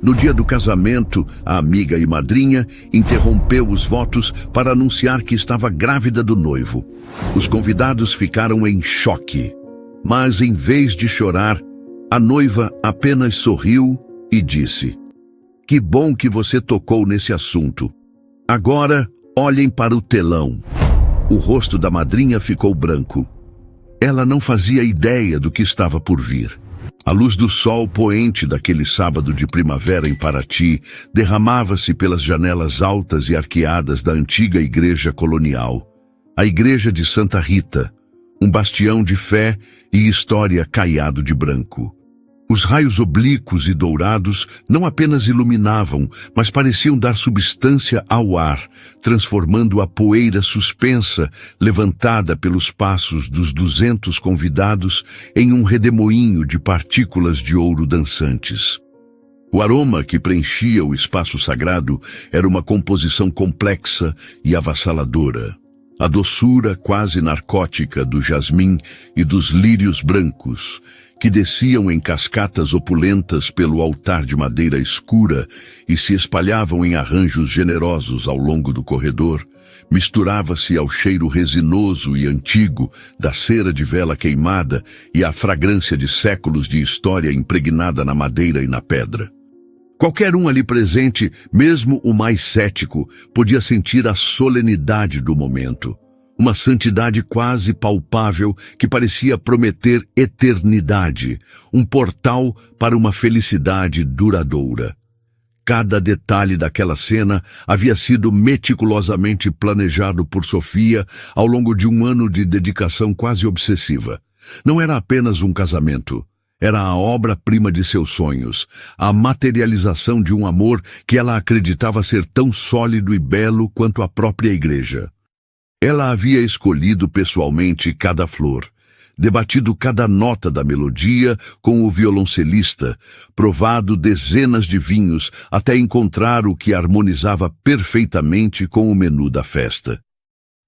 No dia do casamento, a amiga e madrinha interrompeu os votos para anunciar que estava grávida do noivo. Os convidados ficaram em choque. Mas, em vez de chorar, a noiva apenas sorriu e disse: "Que bom que você tocou nesse assunto. Agora, olhem para o telão." O rosto da madrinha ficou branco. Ela não fazia ideia do que estava por vir. A luz do sol poente daquele sábado de primavera em Paraty derramava-se pelas janelas altas e arqueadas da antiga igreja colonial, a igreja de Santa Rita, um bastião de fé e história caiado de branco. Os raios oblíquos e dourados não apenas iluminavam, mas pareciam dar substância ao ar, transformando a poeira suspensa, levantada pelos passos dos 200 convidados, em um redemoinho de partículas de ouro dançantes. O aroma que preenchia o espaço sagrado era uma composição complexa e avassaladora. A doçura quase narcótica do jasmim e dos lírios brancos, que desciam em cascatas opulentas pelo altar de madeira escura e se espalhavam em arranjos generosos ao longo do corredor, misturava-se ao cheiro resinoso e antigo da cera de vela queimada e à fragrância de séculos de história impregnada na madeira e na pedra. Qualquer um ali presente, mesmo o mais cético, podia sentir a solenidade do momento. Uma santidade quase palpável que parecia prometer eternidade, um portal para uma felicidade duradoura. Cada detalhe daquela cena havia sido meticulosamente planejado por Sofia ao longo de um ano de dedicação quase obsessiva. Não era apenas um casamento. Era a obra-prima de seus sonhos, a materialização de um amor que ela acreditava ser tão sólido e belo quanto a própria igreja. Ela havia escolhido pessoalmente cada flor, debatido cada nota da melodia com o violoncelista, provado dezenas de vinhos até encontrar o que harmonizava perfeitamente com o menu da festa.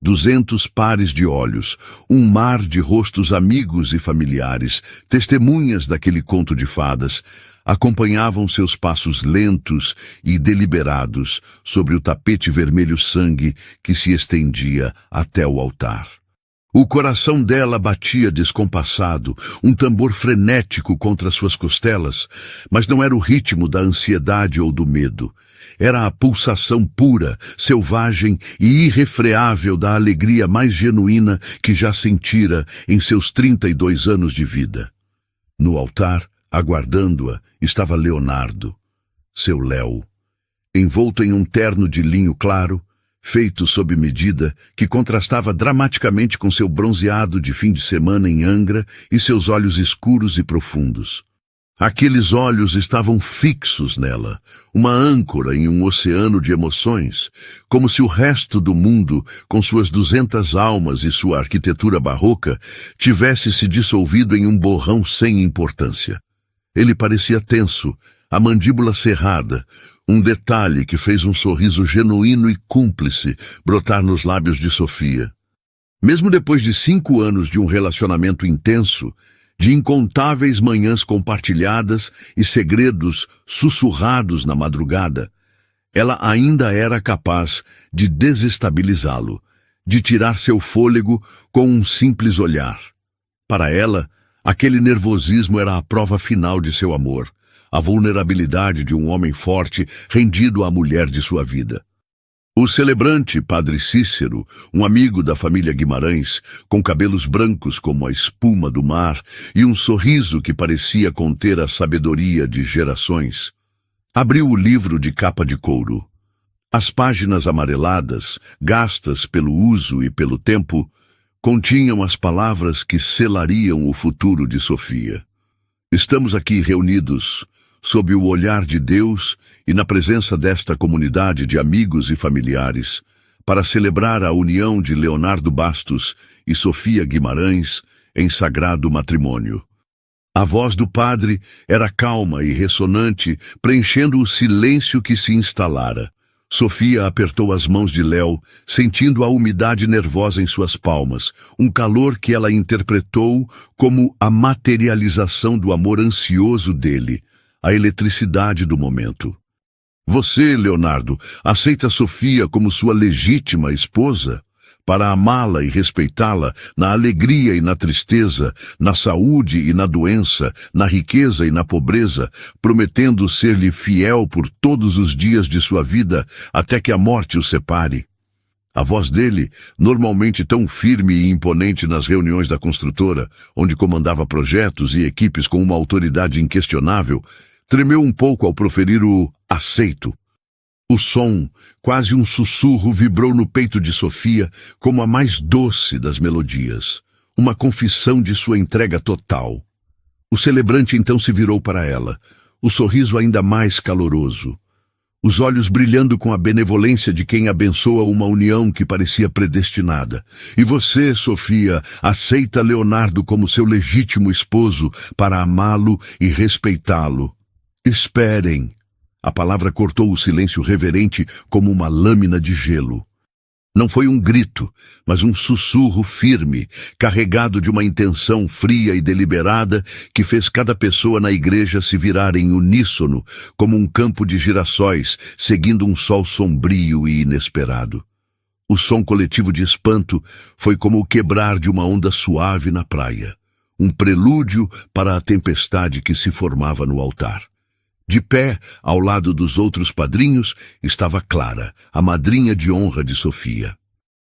200 pares de olhos, um mar de rostos amigos e familiares, testemunhas daquele conto de fadas, acompanhavam seus passos lentos e deliberados sobre o tapete vermelho sangue que se estendia até o altar. O coração dela batia descompassado, um tambor frenético contra suas costelas, mas não era o ritmo da ansiedade ou do medo. Era a pulsação pura, selvagem e irrefreável da alegria mais genuína que já sentira em seus 32 anos de vida. No altar, aguardando-a, estava Leonardo, seu Léo, envolto em um terno de linho claro, feito sob medida, que contrastava dramaticamente com seu bronzeado de fim de semana em Angra e seus olhos escuros e profundos. Aqueles olhos estavam fixos nela, uma âncora em um oceano de emoções, como se o resto do mundo, com suas 200 almas e sua arquitetura barroca, tivesse se dissolvido em um borrão sem importância. Ele parecia tenso, a mandíbula cerrada, um detalhe que fez um sorriso genuíno e cúmplice brotar nos lábios de Sofia. Mesmo depois de 5 anos de um relacionamento intenso, de incontáveis manhãs compartilhadas e segredos sussurrados na madrugada, ela ainda era capaz de desestabilizá-lo, de tirar seu fôlego com um simples olhar. Para ela, aquele nervosismo era a prova final de seu amor, a vulnerabilidade de um homem forte rendido à mulher de sua vida. O celebrante Padre Cícero, um amigo da família Guimarães, com cabelos brancos como a espuma do mar e um sorriso que parecia conter a sabedoria de gerações, abriu o livro de capa de couro. As páginas amareladas, gastas pelo uso e pelo tempo, continham as palavras que selariam o futuro de Sofia. Estamos aqui reunidos sob o olhar de Deus e na presença desta comunidade de amigos e familiares, para celebrar a união de Leonardo Bastos e Sofia Guimarães em sagrado matrimônio. A voz do padre era calma e ressonante, preenchendo o silêncio que se instalara. Sofia apertou as mãos de Léo, sentindo a umidade nervosa em suas palmas, um calor que ela interpretou como a materialização do amor ansioso dele, a eletricidade do momento. Você, Leonardo, aceita Sofia como sua legítima esposa? Para amá-la e respeitá-la na alegria e na tristeza, na saúde e na doença, na riqueza e na pobreza, prometendo ser-lhe fiel por todos os dias de sua vida, até que a morte o separe. A voz dele, normalmente tão firme e imponente nas reuniões da construtora, onde comandava projetos e equipes com uma autoridade inquestionável, tremeu um pouco ao proferir o aceito. O som, quase um sussurro, vibrou no peito de Sofia como a mais doce das melodias, uma confissão de sua entrega total. O celebrante então se virou para ela, o sorriso ainda mais caloroso, os olhos brilhando com a benevolência de quem abençoa uma união que parecia predestinada. E você, Sofia, aceita Leonardo como seu legítimo esposo para amá-lo e respeitá-lo. Esperem. A palavra cortou o silêncio reverente como uma lâmina de gelo. Não foi um grito, mas um sussurro firme, carregado de uma intenção fria e deliberada que fez cada pessoa na igreja se virar em uníssono, como um campo de girassóis, seguindo um sol sombrio e inesperado. O som coletivo de espanto foi como o quebrar de uma onda suave na praia, um prelúdio para a tempestade que se formava no altar. De pé, ao lado dos outros padrinhos, estava Clara, a madrinha de honra de Sofia.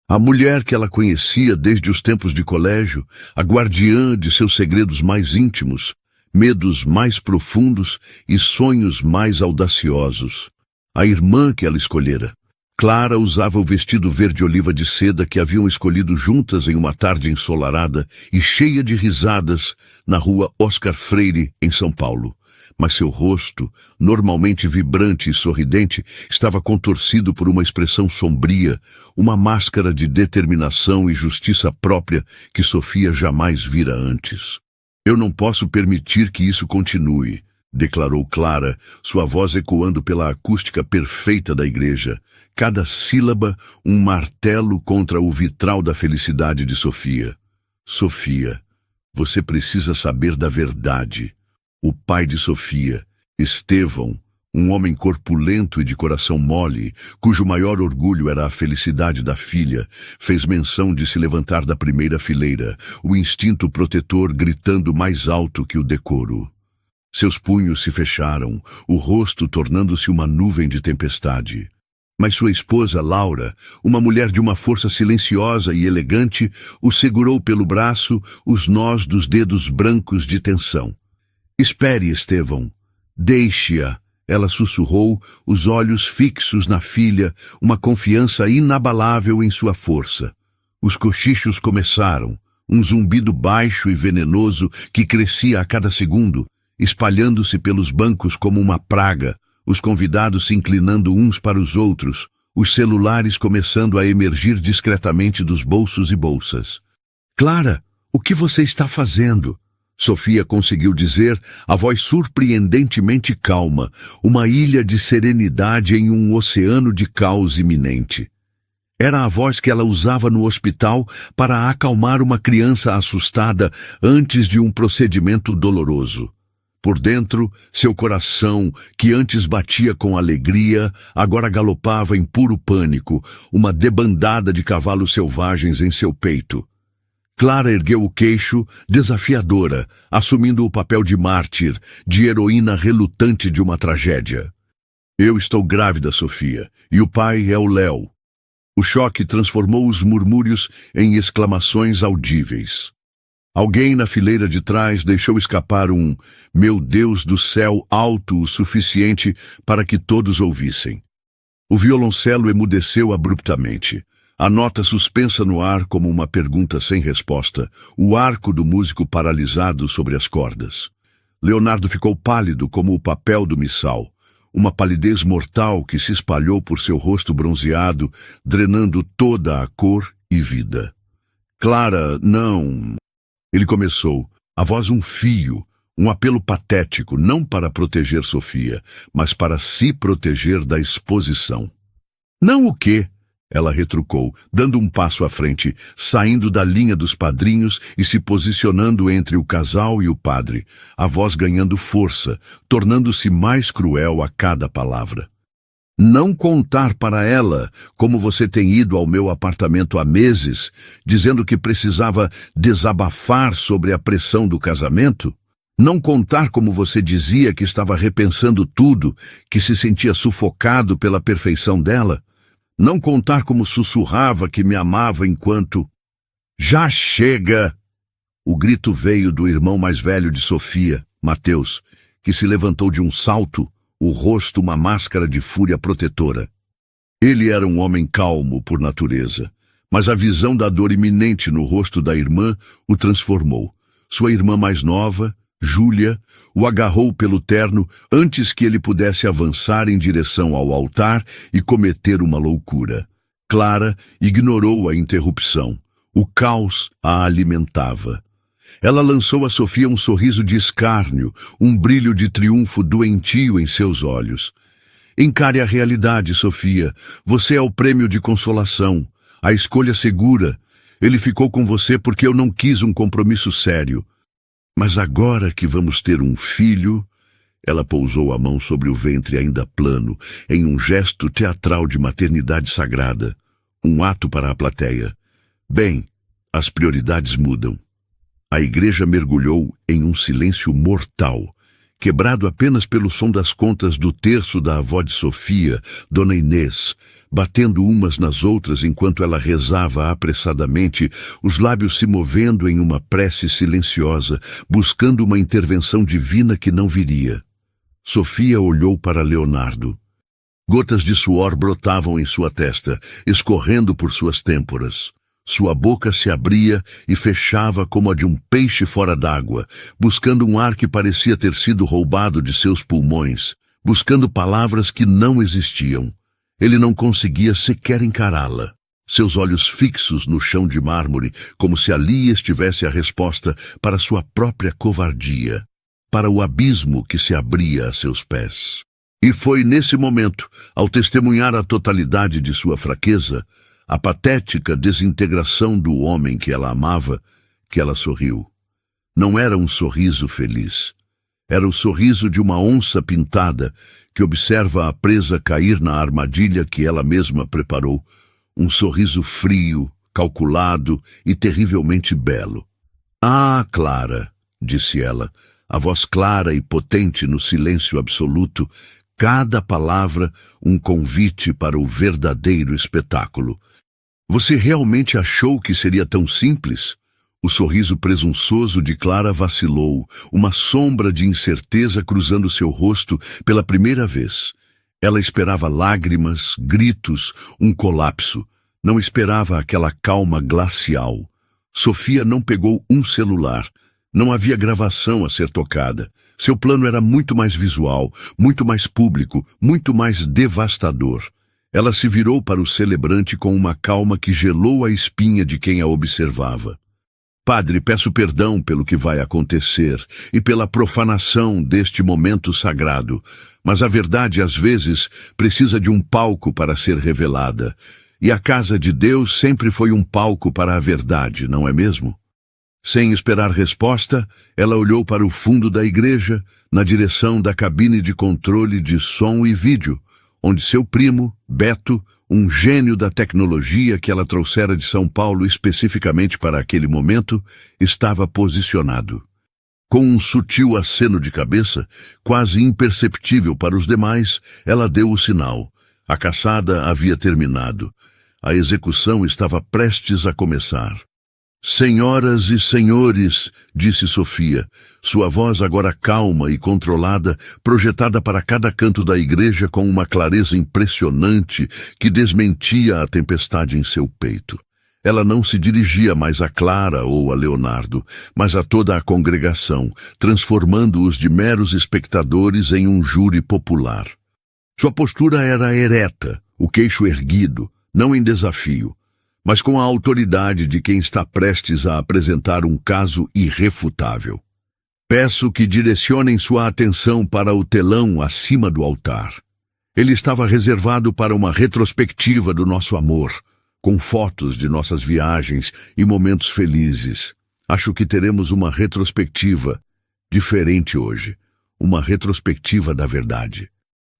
A mulher que ela conhecia desde os tempos de colégio, a guardiã de seus segredos mais íntimos, medos mais profundos e sonhos mais audaciosos. A irmã que ela escolhera. Clara usava o vestido verde-oliva de seda que haviam escolhido juntas em uma tarde ensolarada e cheia de risadas na rua Oscar Freire, em São Paulo. Mas seu rosto, normalmente vibrante e sorridente, estava contorcido por uma expressão sombria, uma máscara de determinação e justiça própria que Sofia jamais vira antes. Eu não posso permitir que isso continue, declarou Clara, sua voz ecoando pela acústica perfeita da igreja, cada sílaba um martelo contra o vitral da felicidade de Sofia. Sofia, você precisa saber da verdade. O pai de Sofia, Estevão, um homem corpulento e de coração mole, cujo maior orgulho era a felicidade da filha, fez menção de se levantar da primeira fileira, o instinto protetor gritando mais alto que o decoro. Seus punhos se fecharam, o rosto tornando-se uma nuvem de tempestade. Mas sua esposa, Laura, uma mulher de uma força silenciosa e elegante, o segurou pelo braço, os nós dos dedos brancos de tensão. Espere, Estevão. Deixe-a, ela sussurrou, os olhos fixos na filha, uma confiança inabalável em sua força. Os cochichos começaram, um zumbido baixo e venenoso que crescia a cada segundo, espalhando-se pelos bancos como uma praga, os convidados se inclinando uns para os outros, os celulares começando a emergir discretamente dos bolsos e bolsas. Clara, o que você está fazendo? Sofia conseguiu dizer, a voz surpreendentemente calma, uma ilha de serenidade em um oceano de caos iminente. Era a voz que ela usava no hospital para acalmar uma criança assustada antes de um procedimento doloroso. Por dentro, seu coração, que antes batia com alegria, agora galopava em puro pânico, uma debandada de cavalos selvagens em seu peito. Clara ergueu o queixo, desafiadora, assumindo o papel de mártir, de heroína relutante de uma tragédia. Eu estou grávida, Sofia, e o pai é o Léo. O choque transformou os murmúrios em exclamações audíveis. Alguém na fileira de trás deixou escapar um "Meu Deus do céu" alto o suficiente para que todos ouvissem. O violoncelo emudeceu abruptamente. A nota suspensa no ar como uma pergunta sem resposta, o arco do músico paralisado sobre as cordas. Leonardo ficou pálido como o papel do missal, uma palidez mortal que se espalhou por seu rosto bronzeado, drenando toda a cor e vida. Clara, não... Ele começou, a voz um fio, um apelo patético, não para proteger Sofia, mas para se proteger da exposição. Não o quê? ela retrucou, dando um passo à frente, saindo da linha dos padrinhos e se posicionando entre o casal e o padre, a voz ganhando força, tornando-se mais cruel a cada palavra. Não contar para ela como você tem ido ao meu apartamento há meses, dizendo que precisava desabafar sobre a pressão do casamento? Não contar como você dizia que estava repensando tudo, que se sentia sufocado pela perfeição dela? Não contar como sussurrava que me amava enquanto... Já chega! O grito veio do irmão mais velho de Sofia, Mateus, que se levantou de um salto, o rosto uma máscara de fúria protetora. Ele era um homem calmo por natureza, mas a visão da dor iminente no rosto da irmã o transformou. Sua irmã mais nova, Júlia, o agarrou pelo terno antes que ele pudesse avançar em direção ao altar e cometer uma loucura. Clara ignorou a interrupção. O caos a alimentava. Ela lançou a Sofia um sorriso de escárnio, um brilho de triunfo doentio em seus olhos. Encare a realidade, Sofia. Você é o prêmio de consolação, a escolha segura. Ele ficou com você porque eu não quis um compromisso sério. Mas agora que vamos ter um filho... Ela pousou a mão sobre o ventre ainda plano, em um gesto teatral de maternidade sagrada. Um ato para a plateia. Bem, as prioridades mudam. A igreja mergulhou em um silêncio mortal, quebrado apenas pelo som das contas do terço da avó de Sofia, Dona Inês, batendo umas nas outras enquanto ela rezava apressadamente, os lábios se movendo em uma prece silenciosa, buscando uma intervenção divina que não viria. Sofia olhou para Leonardo. Gotas de suor brotavam em sua testa, escorrendo por suas têmporas. Sua boca se abria e fechava como a de um peixe fora d'água, buscando um ar que parecia ter sido roubado de seus pulmões, buscando palavras que não existiam. Ele não conseguia sequer encará-la. Seus olhos fixos no chão de mármore, como se ali estivesse a resposta para sua própria covardia, para o abismo que se abria a seus pés. E foi nesse momento, ao testemunhar a totalidade de sua fraqueza, a patética desintegração do homem que ela amava, que ela sorriu. Não era um sorriso feliz. Era o sorriso de uma onça pintada que observa a presa cair na armadilha que ela mesma preparou. Um sorriso frio, calculado e terrivelmente belo. Ah, Clara, disse ela, a voz clara e potente no silêncio absoluto, cada palavra um convite para o verdadeiro espetáculo. Você realmente achou que seria tão simples? O sorriso presunçoso de Clara vacilou, uma sombra de incerteza cruzando seu rosto pela primeira vez. Ela esperava lágrimas, gritos, um colapso. Não esperava aquela calma glacial. Sofia não pegou um celular. Não havia gravação a ser tocada. Seu plano era muito mais visual, muito mais público, muito mais devastador. Ela se virou para o celebrante com uma calma que gelou a espinha de quem a observava. Padre, peço perdão pelo que vai acontecer e pela profanação deste momento sagrado, mas a verdade às vezes precisa de um palco para ser revelada. E a casa de Deus sempre foi um palco para a verdade, não é mesmo? Sem esperar resposta, ela olhou para o fundo da igreja, na direção da cabine de controle de som e vídeo, onde seu primo, Beto, um gênio da tecnologia que ela trouxera de São Paulo especificamente para aquele momento, estava posicionado. Com um sutil aceno de cabeça, quase imperceptível para os demais, ela deu o sinal. A caçada havia terminado. A execução estava prestes a começar. Senhoras e senhores, disse Sofia, sua voz agora calma e controlada, projetada para cada canto da igreja com uma clareza impressionante que desmentia a tempestade em seu peito. Ela não se dirigia mais a Clara ou a Leonardo, mas a toda a congregação, transformando-os de meros espectadores em um júri popular. Sua postura era ereta, o queixo erguido, não em desafio, mas com a autoridade de quem está prestes a apresentar um caso irrefutável. Peço que direcionem sua atenção para o telão acima do altar. Ele estava reservado para uma retrospectiva do nosso amor, com fotos de nossas viagens e momentos felizes. Acho que teremos uma retrospectiva diferente hoje, uma retrospectiva da verdade.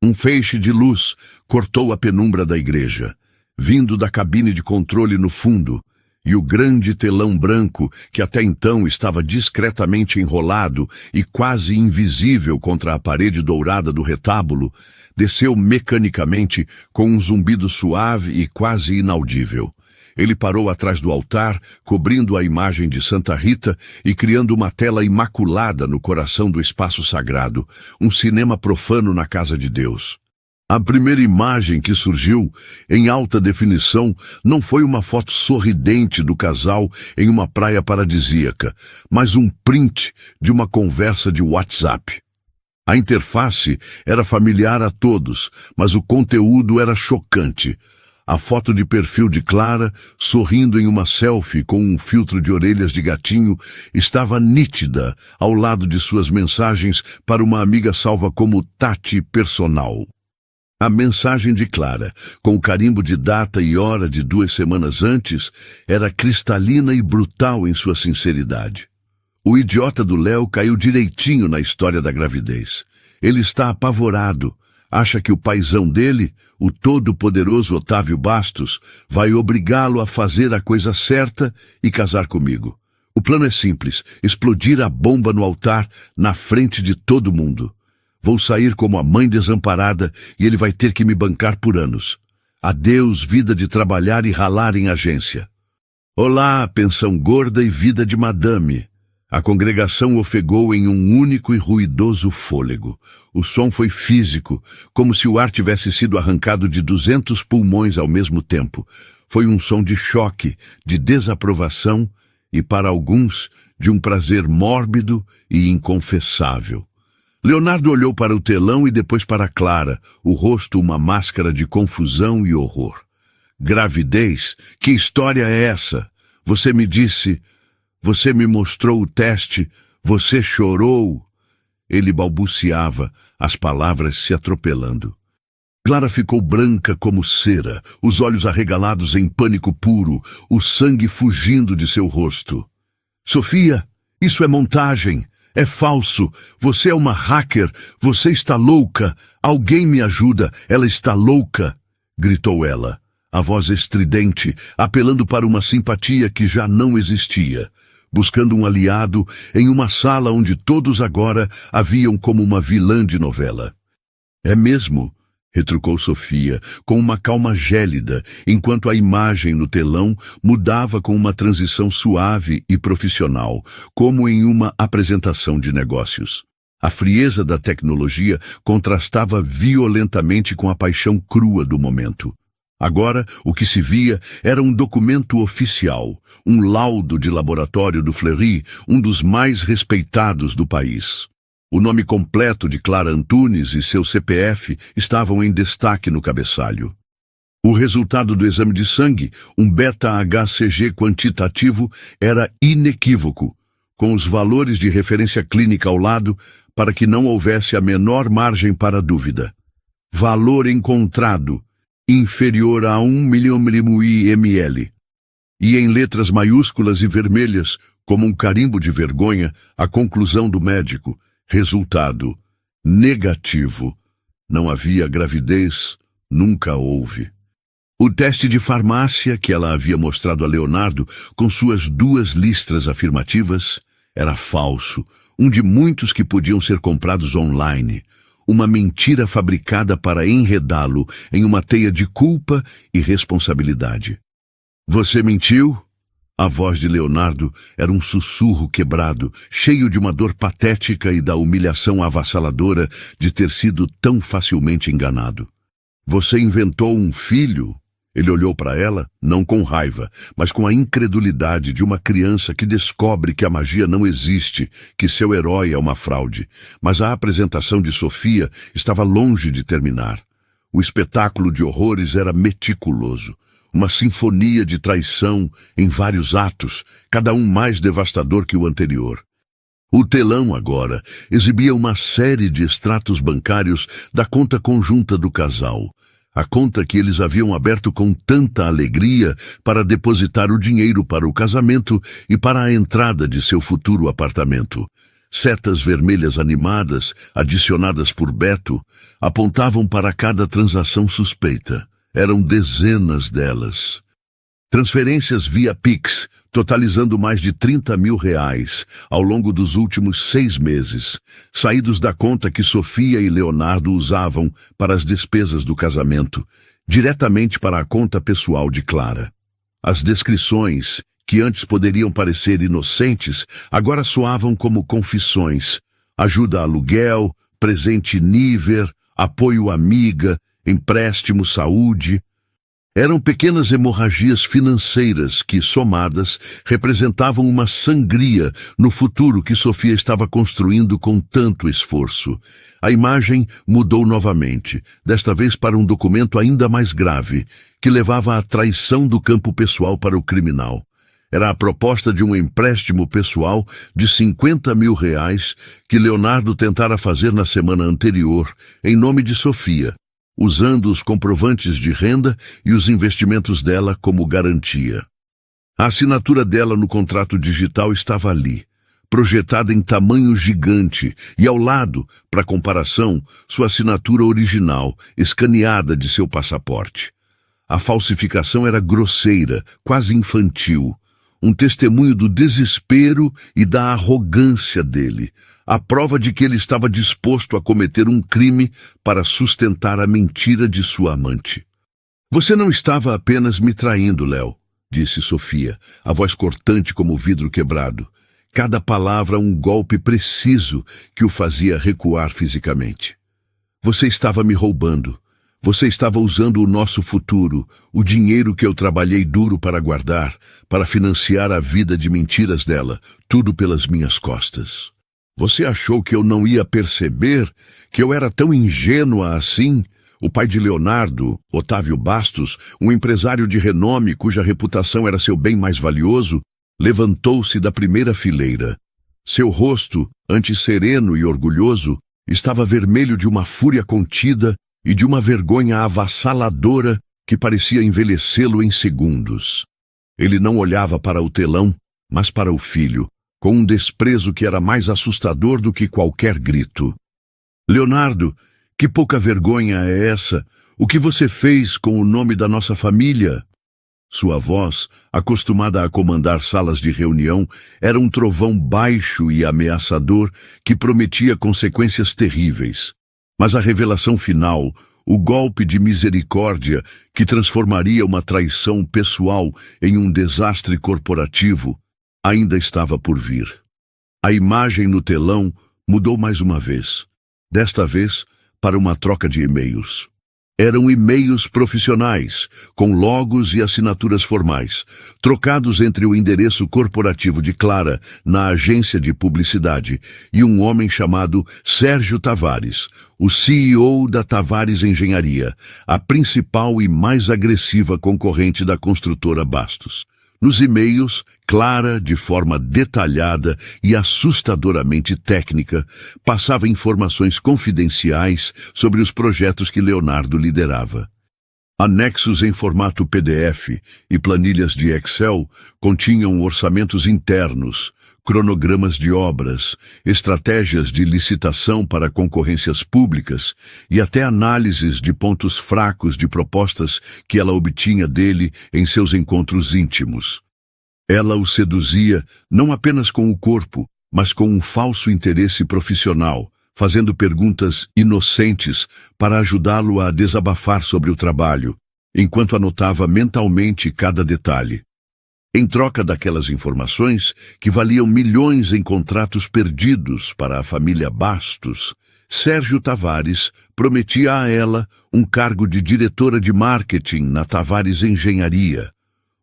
Um feixe de luz cortou a penumbra da igreja, vindo da cabine de controle no fundo, e o grande telão branco, que até então estava discretamente enrolado e quase invisível contra a parede dourada do retábulo, desceu mecanicamente com um zumbido suave e quase inaudível. Ele parou atrás do altar, cobrindo a imagem de Santa Rita e criando uma tela imaculada no coração do espaço sagrado, um cinema profano na casa de Deus. A primeira imagem que surgiu, em alta definição, não foi uma foto sorridente do casal em uma praia paradisíaca, mas um print de uma conversa de WhatsApp. A interface era familiar a todos, mas o conteúdo era chocante. A foto de perfil de Clara, sorrindo em uma selfie com um filtro de orelhas de gatinho, estava nítida ao lado de suas mensagens para uma amiga salva como Tati Personal. A mensagem de Clara, com o carimbo de data e hora de 2 semanas antes, era cristalina e brutal em sua sinceridade. O idiota do Léo caiu direitinho na história da gravidez. Ele está apavorado. Acha que o paizão dele, o todo-poderoso Otávio Bastos, vai obrigá-lo a fazer a coisa certa e casar comigo. O plano é simples: explodir a bomba no altar na frente de todo mundo. Vou sair como a mãe desamparada e ele vai ter que me bancar por anos. Adeus, vida de trabalhar e ralar em agência. Olá, pensão gorda e vida de madame. A congregação ofegou em um único e ruidoso fôlego. O som foi físico, como se o ar tivesse sido arrancado de 200 pulmões ao mesmo tempo. Foi um som de choque, de desaprovação e, para alguns, de um prazer mórbido e inconfessável. Leonardo olhou para o telão e depois para Clara, o rosto uma máscara de confusão e horror. Gravidez? Que história é essa? Você me disse... Você me mostrou o teste, você chorou. Ele balbuciava, as palavras se atropelando. Clara ficou branca como cera, os olhos arregalados em pânico puro, o sangue fugindo de seu rosto. Sofia, isso é montagem, é falso, você é uma hacker, você está louca, alguém me ajuda, ela está louca, gritou ela, a voz estridente, apelando para uma simpatia que já não existia. Buscando um aliado em uma sala onde todos agora a viam como uma vilã de novela. É mesmo, retrucou Sofia, com uma calma gélida, enquanto a imagem no telão mudava com uma transição suave e profissional, como em uma apresentação de negócios. A frieza da tecnologia contrastava violentamente com a paixão crua do momento. Agora, o que se via era um documento oficial, um laudo de laboratório do Fleury, um dos mais respeitados do país. O nome completo de Clara Antunes e seu CPF estavam em destaque no cabeçalho. O resultado do exame de sangue, um beta-HCG quantitativo, era inequívoco, com os valores de referência clínica ao lado para que não houvesse a menor margem para dúvida. Valor encontrado, inferior a 1 ml. E em letras maiúsculas e vermelhas, como um carimbo de vergonha, a conclusão do médico: resultado negativo. Não havia gravidez, nunca houve. O teste de farmácia que ela havia mostrado a Leonardo, com suas 2 listras afirmativas, era falso, um de muitos que podiam ser comprados online. Uma mentira fabricada para enredá-lo em uma teia de culpa e responsabilidade. Você mentiu? A voz de Leonardo era um sussurro quebrado, cheio de uma dor patética e da humilhação avassaladora de ter sido tão facilmente enganado. Você inventou um filho? Ele olhou para ela, não com raiva, mas com a incredulidade de uma criança que descobre que a magia não existe, que seu herói é uma fraude. Mas a apresentação de Sofia estava longe de terminar. O espetáculo de horrores era meticuloso. Uma sinfonia de traição em vários atos, cada um mais devastador que o anterior. O telão, agora, exibia uma série de extratos bancários da conta conjunta do casal. A conta que eles haviam aberto com tanta alegria para depositar o dinheiro para o casamento e para a entrada de seu futuro apartamento. Setas vermelhas animadas, adicionadas por Beto, apontavam para cada transação suspeita. Eram dezenas delas. Transferências via Pix, totalizando mais de R$30 mil ao longo dos últimos 6 meses, saídos da conta que Sofia e Leonardo usavam para as despesas do casamento, diretamente para a conta pessoal de Clara. As descrições, que antes poderiam parecer inocentes, agora soavam como confissões: ajuda aluguel, presente nível, apoio amiga, empréstimo saúde. Eram pequenas hemorragias financeiras que, somadas, representavam uma sangria no futuro que Sofia estava construindo com tanto esforço. A imagem mudou novamente, desta vez para um documento ainda mais grave, que levava à traição do campo pessoal para o criminal. Era a proposta de um empréstimo pessoal de R$50 mil que Leonardo tentara fazer na semana anterior, em nome de Sofia, usando os comprovantes de renda e os investimentos dela como garantia. A assinatura dela no contrato digital estava ali, projetada em tamanho gigante, e ao lado, para comparação, sua assinatura original, escaneada de seu passaporte. A falsificação era grosseira, quase infantil, um testemunho do desespero e da arrogância dele, a prova de que ele estava disposto a cometer um crime para sustentar a mentira de sua amante. Você não estava apenas me traindo, Léo, disse Sofia, a voz cortante como vidro quebrado. Cada palavra um golpe preciso que o fazia recuar fisicamente. Você estava me roubando. Você estava usando o nosso futuro, o dinheiro que eu trabalhei duro para guardar, para financiar a vida de mentiras dela, tudo pelas minhas costas. Você achou que eu não ia perceber que eu era tão ingênua assim? O pai de Leonardo, Otávio Bastos, um empresário de renome cuja reputação era seu bem mais valioso, levantou-se da primeira fileira. Seu rosto, antes sereno e orgulhoso, estava vermelho de uma fúria contida e de uma vergonha avassaladora que parecia envelhecê-lo em segundos. Ele não olhava para o telão, mas para o filho, com um desprezo que era mais assustador do que qualquer grito. Leonardo, que pouca vergonha é essa? O que você fez com o nome da nossa família? Sua voz, acostumada a comandar salas de reunião, era um trovão baixo e ameaçador que prometia consequências terríveis. Mas a revelação final, o golpe de misericórdia que transformaria uma traição pessoal em um desastre corporativo, ainda estava por vir. A imagem no telão mudou mais uma vez, desta vez para uma troca de e-mails. Eram e-mails profissionais, com logos e assinaturas formais, trocados entre o endereço corporativo de Clara, na agência de publicidade, e um homem chamado Sérgio Tavares, o CEO da Tavares Engenharia, a principal e mais agressiva concorrente da construtora Bastos. Nos e-mails, Clara, de forma detalhada e assustadoramente técnica, passava informações confidenciais sobre os projetos que Leonardo liderava. Anexos em formato PDF e planilhas de Excel continham orçamentos internos, cronogramas de obras, estratégias de licitação para concorrências públicas e até análises de pontos fracos de propostas que ela obtinha dele em seus encontros íntimos. Ela o seduzia não apenas com o corpo, mas com um falso interesse profissional, fazendo perguntas inocentes para ajudá-lo a desabafar sobre o trabalho, enquanto anotava mentalmente cada detalhe. Em troca daquelas informações, que valiam milhões em contratos perdidos para a família Bastos, Sérgio Tavares prometia a ela um cargo de diretora de marketing na Tavares Engenharia,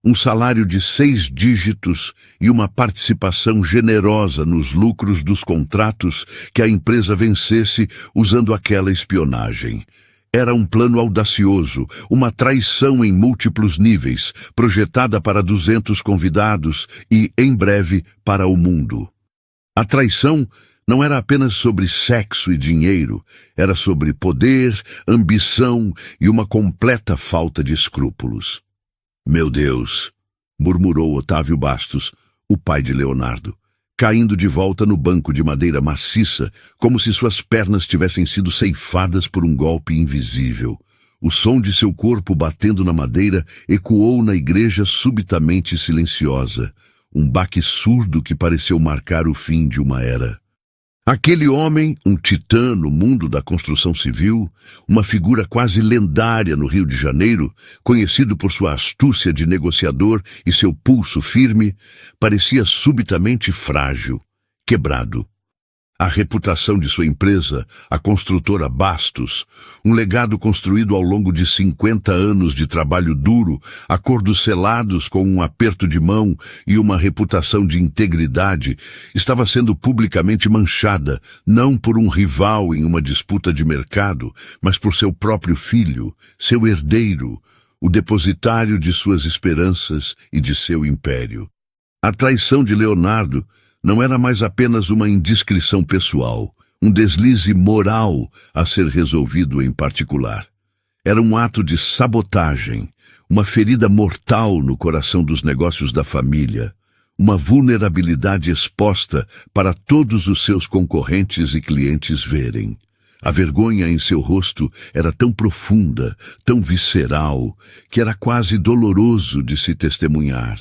um salário de 6 dígitos e uma participação generosa nos lucros dos contratos que a empresa vencesse usando aquela espionagem. Era um plano audacioso, uma traição em múltiplos níveis, projetada para 200 convidados e, em breve, para o mundo. A traição não era apenas sobre sexo e dinheiro, era sobre poder, ambição e uma completa falta de escrúpulos. Meu Deus, murmurou Otávio Bastos, o pai de Leonardo, caindo de volta no banco de madeira maciça, como se suas pernas tivessem sido ceifadas por um golpe invisível. O som de seu corpo batendo na madeira ecoou na igreja subitamente silenciosa, um baque surdo que pareceu marcar o fim de uma era. Aquele homem, um titã no mundo da construção civil, uma figura quase lendária no Rio de Janeiro, conhecido por sua astúcia de negociador e seu pulso firme, parecia subitamente frágil, quebrado. A reputação de sua empresa, a construtora Bastos, um legado construído ao longo de 50 anos de trabalho duro, acordos selados com um aperto de mão e uma reputação de integridade, estava sendo publicamente manchada, não por um rival em uma disputa de mercado, mas por seu próprio filho, seu herdeiro, o depositário de suas esperanças e de seu império. A traição de Leonardo não era mais apenas uma indiscrição pessoal, um deslize moral a ser resolvido em particular. Era um ato de sabotagem, uma ferida mortal no coração dos negócios da família, uma vulnerabilidade exposta para todos os seus concorrentes e clientes verem. A vergonha em seu rosto era tão profunda, tão visceral, que era quase doloroso de se testemunhar.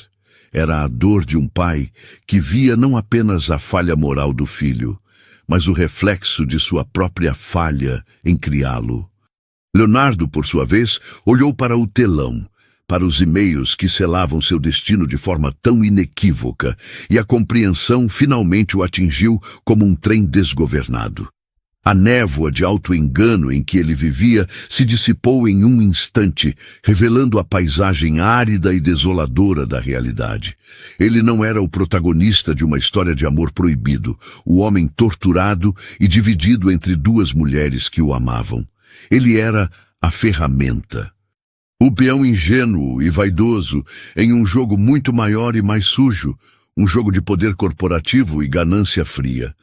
Era a dor de um pai que via não apenas a falha moral do filho, mas o reflexo de sua própria falha em criá-lo. Leonardo, por sua vez, olhou para o telão, para os e-mails que selavam seu destino de forma tão inequívoca, e a compreensão finalmente o atingiu como um trem desgovernado. A névoa de auto-engano em que ele vivia se dissipou em um instante, revelando a paisagem árida e desoladora da realidade. Ele não era o protagonista de uma história de amor proibido, o homem torturado e dividido entre duas mulheres que o amavam. Ele era a ferramenta. O peão ingênuo e vaidoso em um jogo muito maior e mais sujo, um jogo de poder corporativo e ganância fria.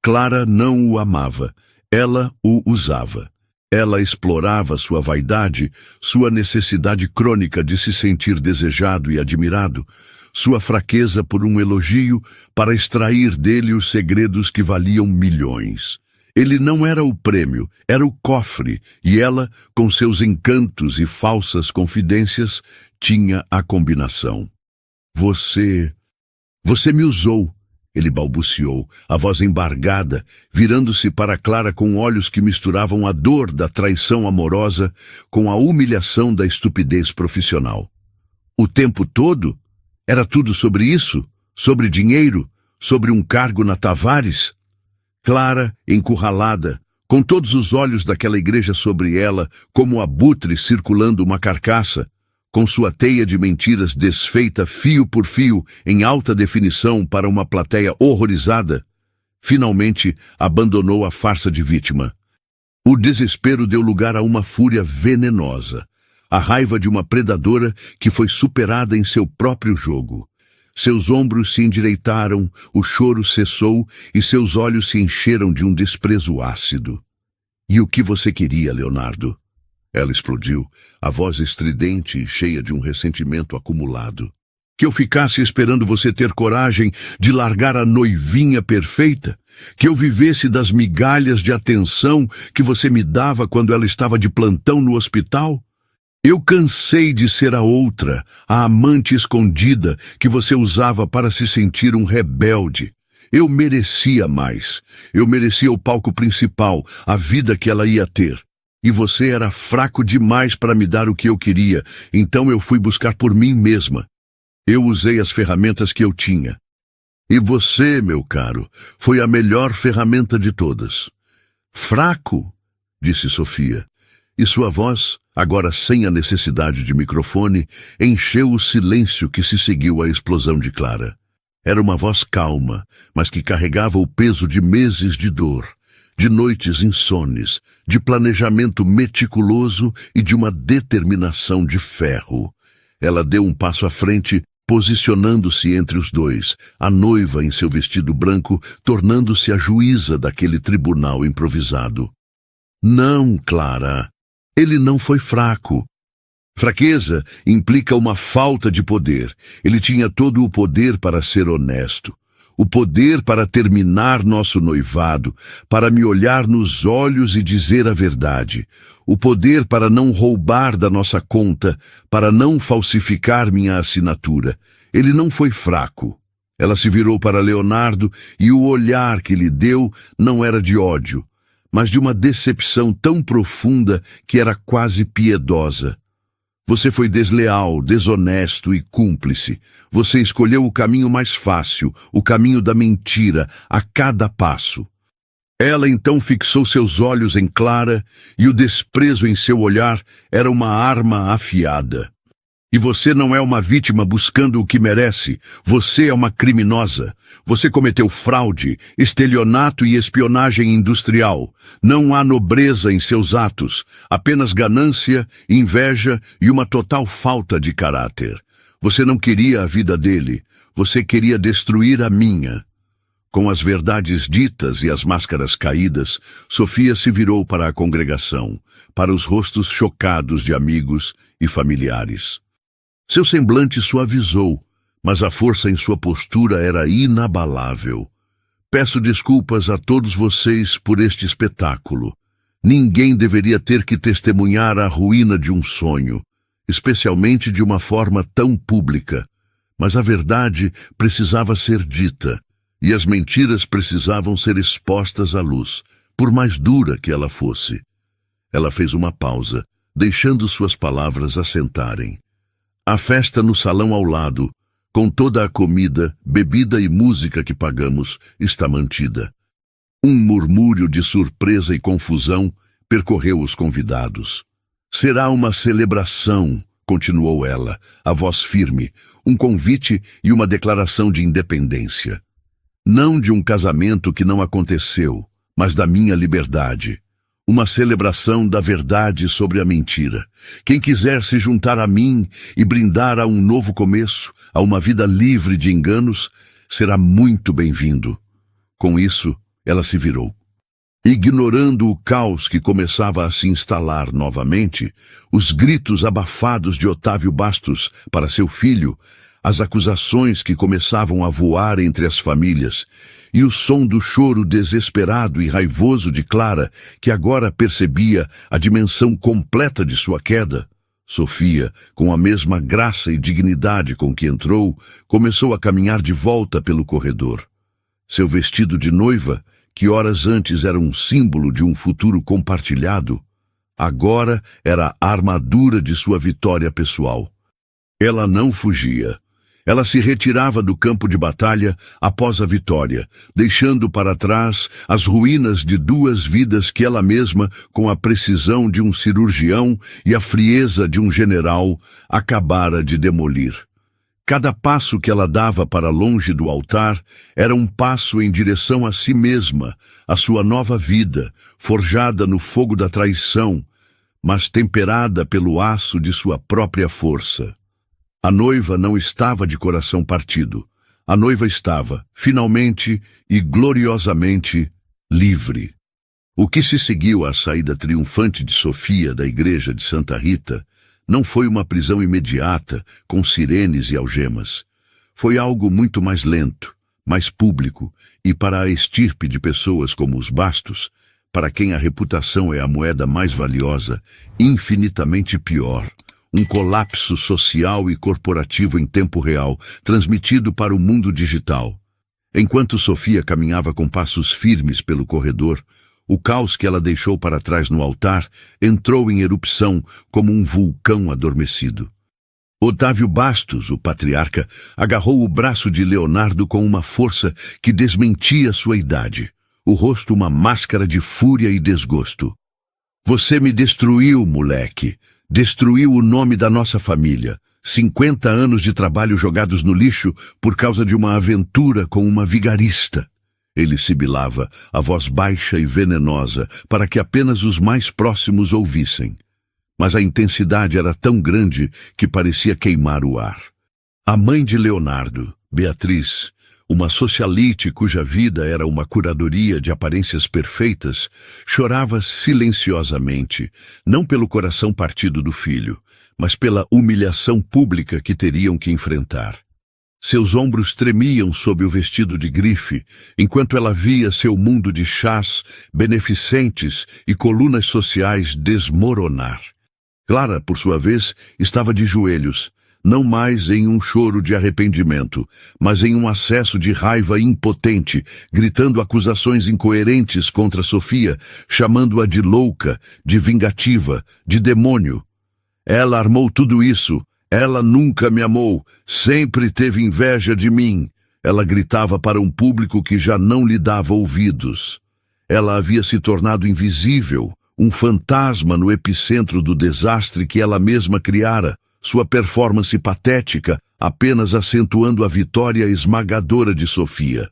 Clara não o amava, ela o usava. Ela explorava sua vaidade, sua necessidade crônica de se sentir desejado e admirado, sua fraqueza por um elogio para extrair dele os segredos que valiam milhões. Ele não era o prêmio, era o cofre, e ela, com seus encantos e falsas confidências, tinha a combinação. Você me usou. Ele balbuciou, a voz embargada, virando-se para Clara com olhos que misturavam a dor da traição amorosa com a humilhação da estupidez profissional. O tempo todo? Era tudo sobre isso? Sobre dinheiro? Sobre um cargo na Tavares? Clara, encurralada, com todos os olhos daquela igreja sobre ela, como abutre circulando uma carcaça, com sua teia de mentiras desfeita fio por fio em alta definição para uma plateia horrorizada, finalmente abandonou a farsa de vítima. O desespero deu lugar a uma fúria venenosa, a raiva de uma predadora que foi superada em seu próprio jogo. Seus ombros se endireitaram, o choro cessou e seus olhos se encheram de um desprezo ácido. E o que você queria, Leonardo? Ela explodiu, a voz estridente e cheia de um ressentimento acumulado. Que eu ficasse esperando você ter coragem de largar a noivinha perfeita? Que eu vivesse das migalhas de atenção que você me dava quando ela estava de plantão no hospital? Eu cansei de ser a outra, a amante escondida que você usava para se sentir um rebelde. Eu merecia mais. Eu merecia o palco principal, a vida que ela ia ter. E você era fraco demais para me dar o que eu queria, então eu fui buscar por mim mesma. Eu usei as ferramentas que eu tinha. E você, meu caro, foi a melhor ferramenta de todas. Fraco, disse Sofia, e sua voz, agora sem a necessidade de microfone, encheu o silêncio que se seguiu à explosão de Clara. Era uma voz calma, mas que carregava o peso de meses de dor, de noites insones, de planejamento meticuloso e de uma determinação de ferro. Ela deu um passo à frente posicionando-se entre os dois, a noiva em seu vestido branco, tornando-se a juíza daquele tribunal improvisado. Não, Clara, ele não foi fraco. Fraqueza implica uma falta de poder. Ele tinha todo o poder para ser honesto. O poder para terminar nosso noivado, para me olhar nos olhos e dizer a verdade. O poder para não roubar da nossa conta, para não falsificar minha assinatura. Ele não foi fraco. Ela se virou para Leonardo e o olhar que lhe deu não era de ódio, mas de uma decepção tão profunda que era quase piedosa. Você foi desleal, desonesto e cúmplice. Você escolheu o caminho mais fácil, o caminho da mentira, a cada passo. Ela então fixou seus olhos em Clara e o desprezo em seu olhar era uma arma afiada. E você não é uma vítima buscando o que merece. Você é uma criminosa. Você cometeu fraude, estelionato e espionagem industrial. Não há nobreza em seus atos, apenas ganância, inveja e uma total falta de caráter. Você não queria a vida dele. Você queria destruir a minha. Com as verdades ditas e as máscaras caídas, Sofia se virou para a congregação, para os rostos chocados de amigos e familiares. Seu semblante suavizou, mas a força em sua postura era inabalável. Peço desculpas a todos vocês por este espetáculo. Ninguém deveria ter que testemunhar a ruína de um sonho, especialmente de uma forma tão pública. Mas a verdade precisava ser dita, e as mentiras precisavam ser expostas à luz, por mais dura que ela fosse. Ela fez uma pausa, deixando suas palavras assentarem. A festa no salão ao lado, com toda a comida, bebida e música que pagamos, está mantida. Um murmúrio de surpresa e confusão percorreu os convidados. Será uma celebração, continuou ela, a voz firme, um convite e uma declaração de independência. Não de um casamento que não aconteceu, mas da minha liberdade. Uma celebração da verdade sobre a mentira. Quem quiser se juntar a mim e brindar a um novo começo, a uma vida livre de enganos, será muito bem-vindo. Com isso, ela se virou. Ignorando o caos que começava a se instalar novamente, os gritos abafados de Otávio Bastos para seu filho, as acusações que começavam a voar entre as famílias, e o som do choro desesperado e raivoso de Clara, que agora percebia a dimensão completa de sua queda, Sofia, com a mesma graça e dignidade com que entrou, começou a caminhar de volta pelo corredor. Seu vestido de noiva, que horas antes era um símbolo de um futuro compartilhado, agora era a armadura de sua vitória pessoal. Ela não fugia. Ela se retirava do campo de batalha após a vitória, deixando para trás as ruínas de duas vidas que ela mesma, com a precisão de um cirurgião e a frieza de um general, acabara de demolir. Cada passo que ela dava para longe do altar era um passo em direção a si mesma, a sua nova vida, forjada no fogo da traição, mas temperada pelo aço de sua própria força. A noiva não estava de coração partido. A noiva estava, finalmente e gloriosamente, livre. O que se seguiu à saída triunfante de Sofia da igreja de Santa Rita não foi uma prisão imediata, com sirenes e algemas. Foi algo muito mais lento, mais público, e para a estirpe de pessoas como os Bastos, para quem a reputação é a moeda mais valiosa, infinitamente pior. Um colapso social e corporativo em tempo real, transmitido para o mundo digital. Enquanto Sofia caminhava com passos firmes pelo corredor, o caos que ela deixou para trás no altar entrou em erupção como um vulcão adormecido. Otávio Bastos, o patriarca, agarrou o braço de Leonardo com uma força que desmentia sua idade, o rosto uma máscara de fúria e desgosto. Você me destruiu, moleque. Destruiu o nome da nossa família. 50 anos de trabalho jogados no lixo por causa de uma aventura com uma vigarista. Ele sibilava, a voz baixa e venenosa, para que apenas os mais próximos ouvissem. Mas a intensidade era tão grande que parecia queimar o ar. A mãe de Leonardo, Beatriz, uma socialite cuja vida era uma curadoria de aparências perfeitas, chorava silenciosamente, não pelo coração partido do filho, mas pela humilhação pública que teriam que enfrentar. Seus ombros tremiam sob o vestido de grife, enquanto ela via seu mundo de chás, beneficentes e colunas sociais desmoronar. Clara, por sua vez, estava de joelhos, não mais em um choro de arrependimento, mas em um acesso de raiva impotente, gritando acusações incoerentes contra Sofia, chamando-a de louca, de vingativa, de demônio. Ela armou tudo isso. Ela nunca me amou, sempre teve inveja de mim. Ela gritava para um público que já não lhe dava ouvidos. Ela havia se tornado invisível, um fantasma no epicentro do desastre que ela mesma criara, sua performance patética apenas acentuando a vitória esmagadora de Sofia.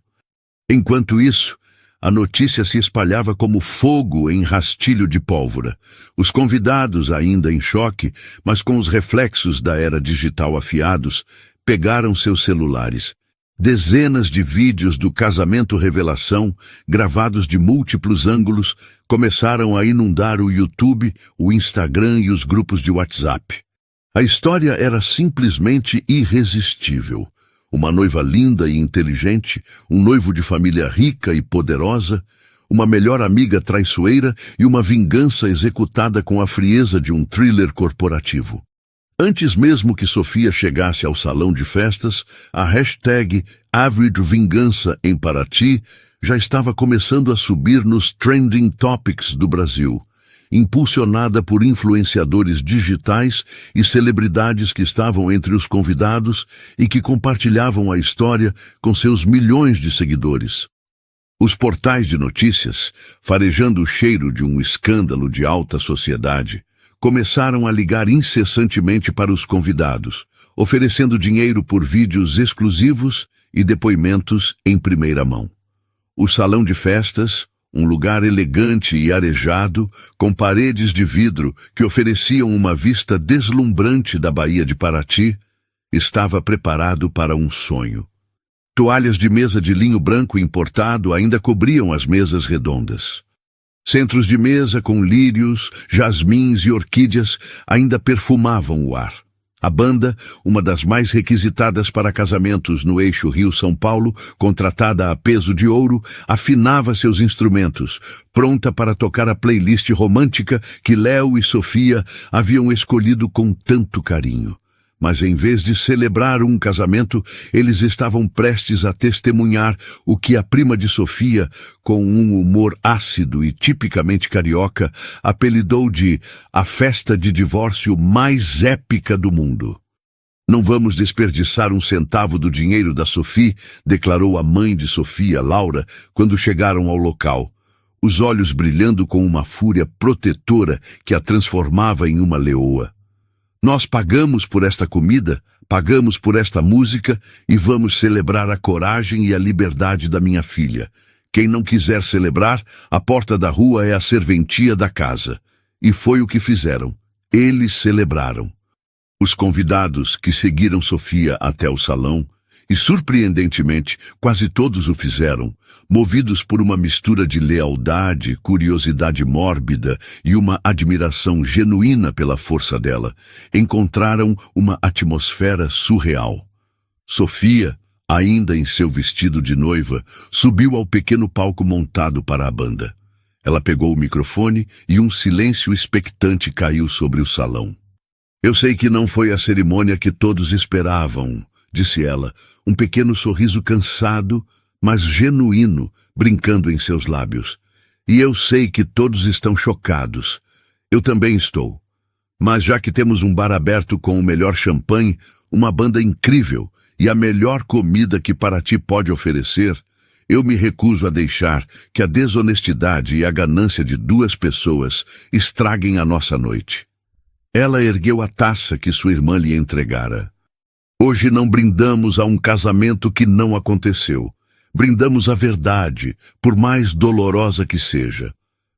Enquanto isso, a notícia se espalhava como fogo em rastilho de pólvora. Os convidados, ainda em choque, mas com os reflexos da era digital afiados, pegaram seus celulares. Dezenas de vídeos do casamento revelação, gravados de múltiplos ângulos, começaram a inundar o YouTube, o Instagram e os grupos de WhatsApp. A história era simplesmente irresistível. Uma noiva linda e inteligente, um noivo de família rica e poderosa, uma melhor amiga traiçoeira e uma vingança executada com a frieza de um thriller corporativo. Antes mesmo que Sofia chegasse ao salão de festas, a hashtag #AverageVingança em Paraty já estava começando a subir nos trending topics do Brasil, impulsionada por influenciadores digitais e celebridades que estavam entre os convidados e que compartilhavam a história com seus milhões de seguidores. Os portais de notícias, farejando o cheiro de um escândalo de alta sociedade, começaram a ligar incessantemente para os convidados, oferecendo dinheiro por vídeos exclusivos e depoimentos em primeira mão. O salão de festas, um lugar elegante e arejado, com paredes de vidro que ofereciam uma vista deslumbrante da Baía de Paraty, estava preparado para um sonho. Toalhas de mesa de linho branco importado ainda cobriam as mesas redondas. Centros de mesa com lírios, jasmins e orquídeas ainda perfumavam o ar. A banda, uma das mais requisitadas para casamentos no eixo Rio-São Paulo, contratada a peso de ouro, afinava seus instrumentos, pronta para tocar a playlist romântica que Léo e Sofia haviam escolhido com tanto carinho. Mas em vez de celebrar um casamento, eles estavam prestes a testemunhar o que a prima de Sofia, com um humor ácido e tipicamente carioca, apelidou de a festa de divórcio mais épica do mundo. Não vamos desperdiçar um centavo do dinheiro da Sophie, declarou a mãe de Sofia, Laura, quando chegaram ao local, os olhos brilhando com uma fúria protetora que a transformava em uma leoa. Nós pagamos por esta comida, pagamos por esta música e vamos celebrar a coragem e a liberdade da minha filha. Quem não quiser celebrar, a porta da rua é a serventia da casa. E foi o que fizeram. Eles celebraram. Os convidados que seguiram Sofia até o salão, e surpreendentemente, quase todos o fizeram, movidos por uma mistura de lealdade, curiosidade mórbida e uma admiração genuína pela força dela, encontraram uma atmosfera surreal. Sofia, ainda em seu vestido de noiva, subiu ao pequeno palco montado para a banda. Ela pegou o microfone e um silêncio expectante caiu sobre o salão. Eu sei que não foi a cerimônia que todos esperavam, disse ela, um pequeno sorriso cansado, mas genuíno, brincando em seus lábios. E eu sei que todos estão chocados. Eu também estou. Mas já que temos um bar aberto com o melhor champanhe, uma banda incrível e a melhor comida que Paraty pode oferecer, eu me recuso a deixar que a desonestidade e a ganância de duas pessoas estraguem a nossa noite. Ela ergueu a taça que sua irmã lhe entregara. Hoje não brindamos a um casamento que não aconteceu. Brindamos a verdade, por mais dolorosa que seja.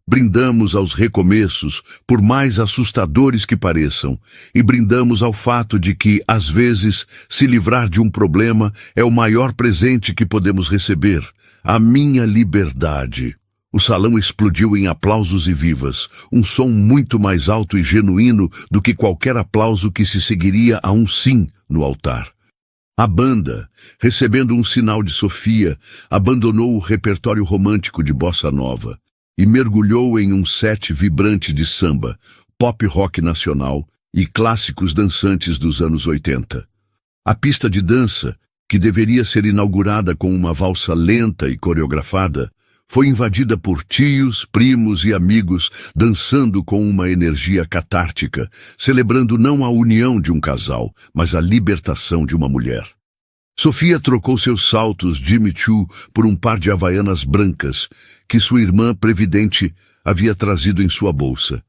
Brindamos aos recomeços, por mais assustadores que pareçam, e brindamos ao fato de que, às vezes, se livrar de um problema é o maior presente que podemos receber, a minha liberdade. O salão explodiu em aplausos e vivas, um som muito mais alto e genuíno do que qualquer aplauso que se seguiria a um sim no altar. A banda, recebendo um sinal de Sofia, abandonou o repertório romântico de bossa nova e mergulhou em um set vibrante de samba, pop rock nacional e clássicos dançantes dos anos 80. A pista de dança, que deveria ser inaugurada com uma valsa lenta e coreografada, foi invadida por tios, primos e amigos dançando com uma energia catártica, celebrando não a união de um casal, mas a libertação de uma mulher. Sofia trocou seus saltos Jimmy Choo por um par de havaianas brancas que sua irmã previdente havia trazido em sua bolsa.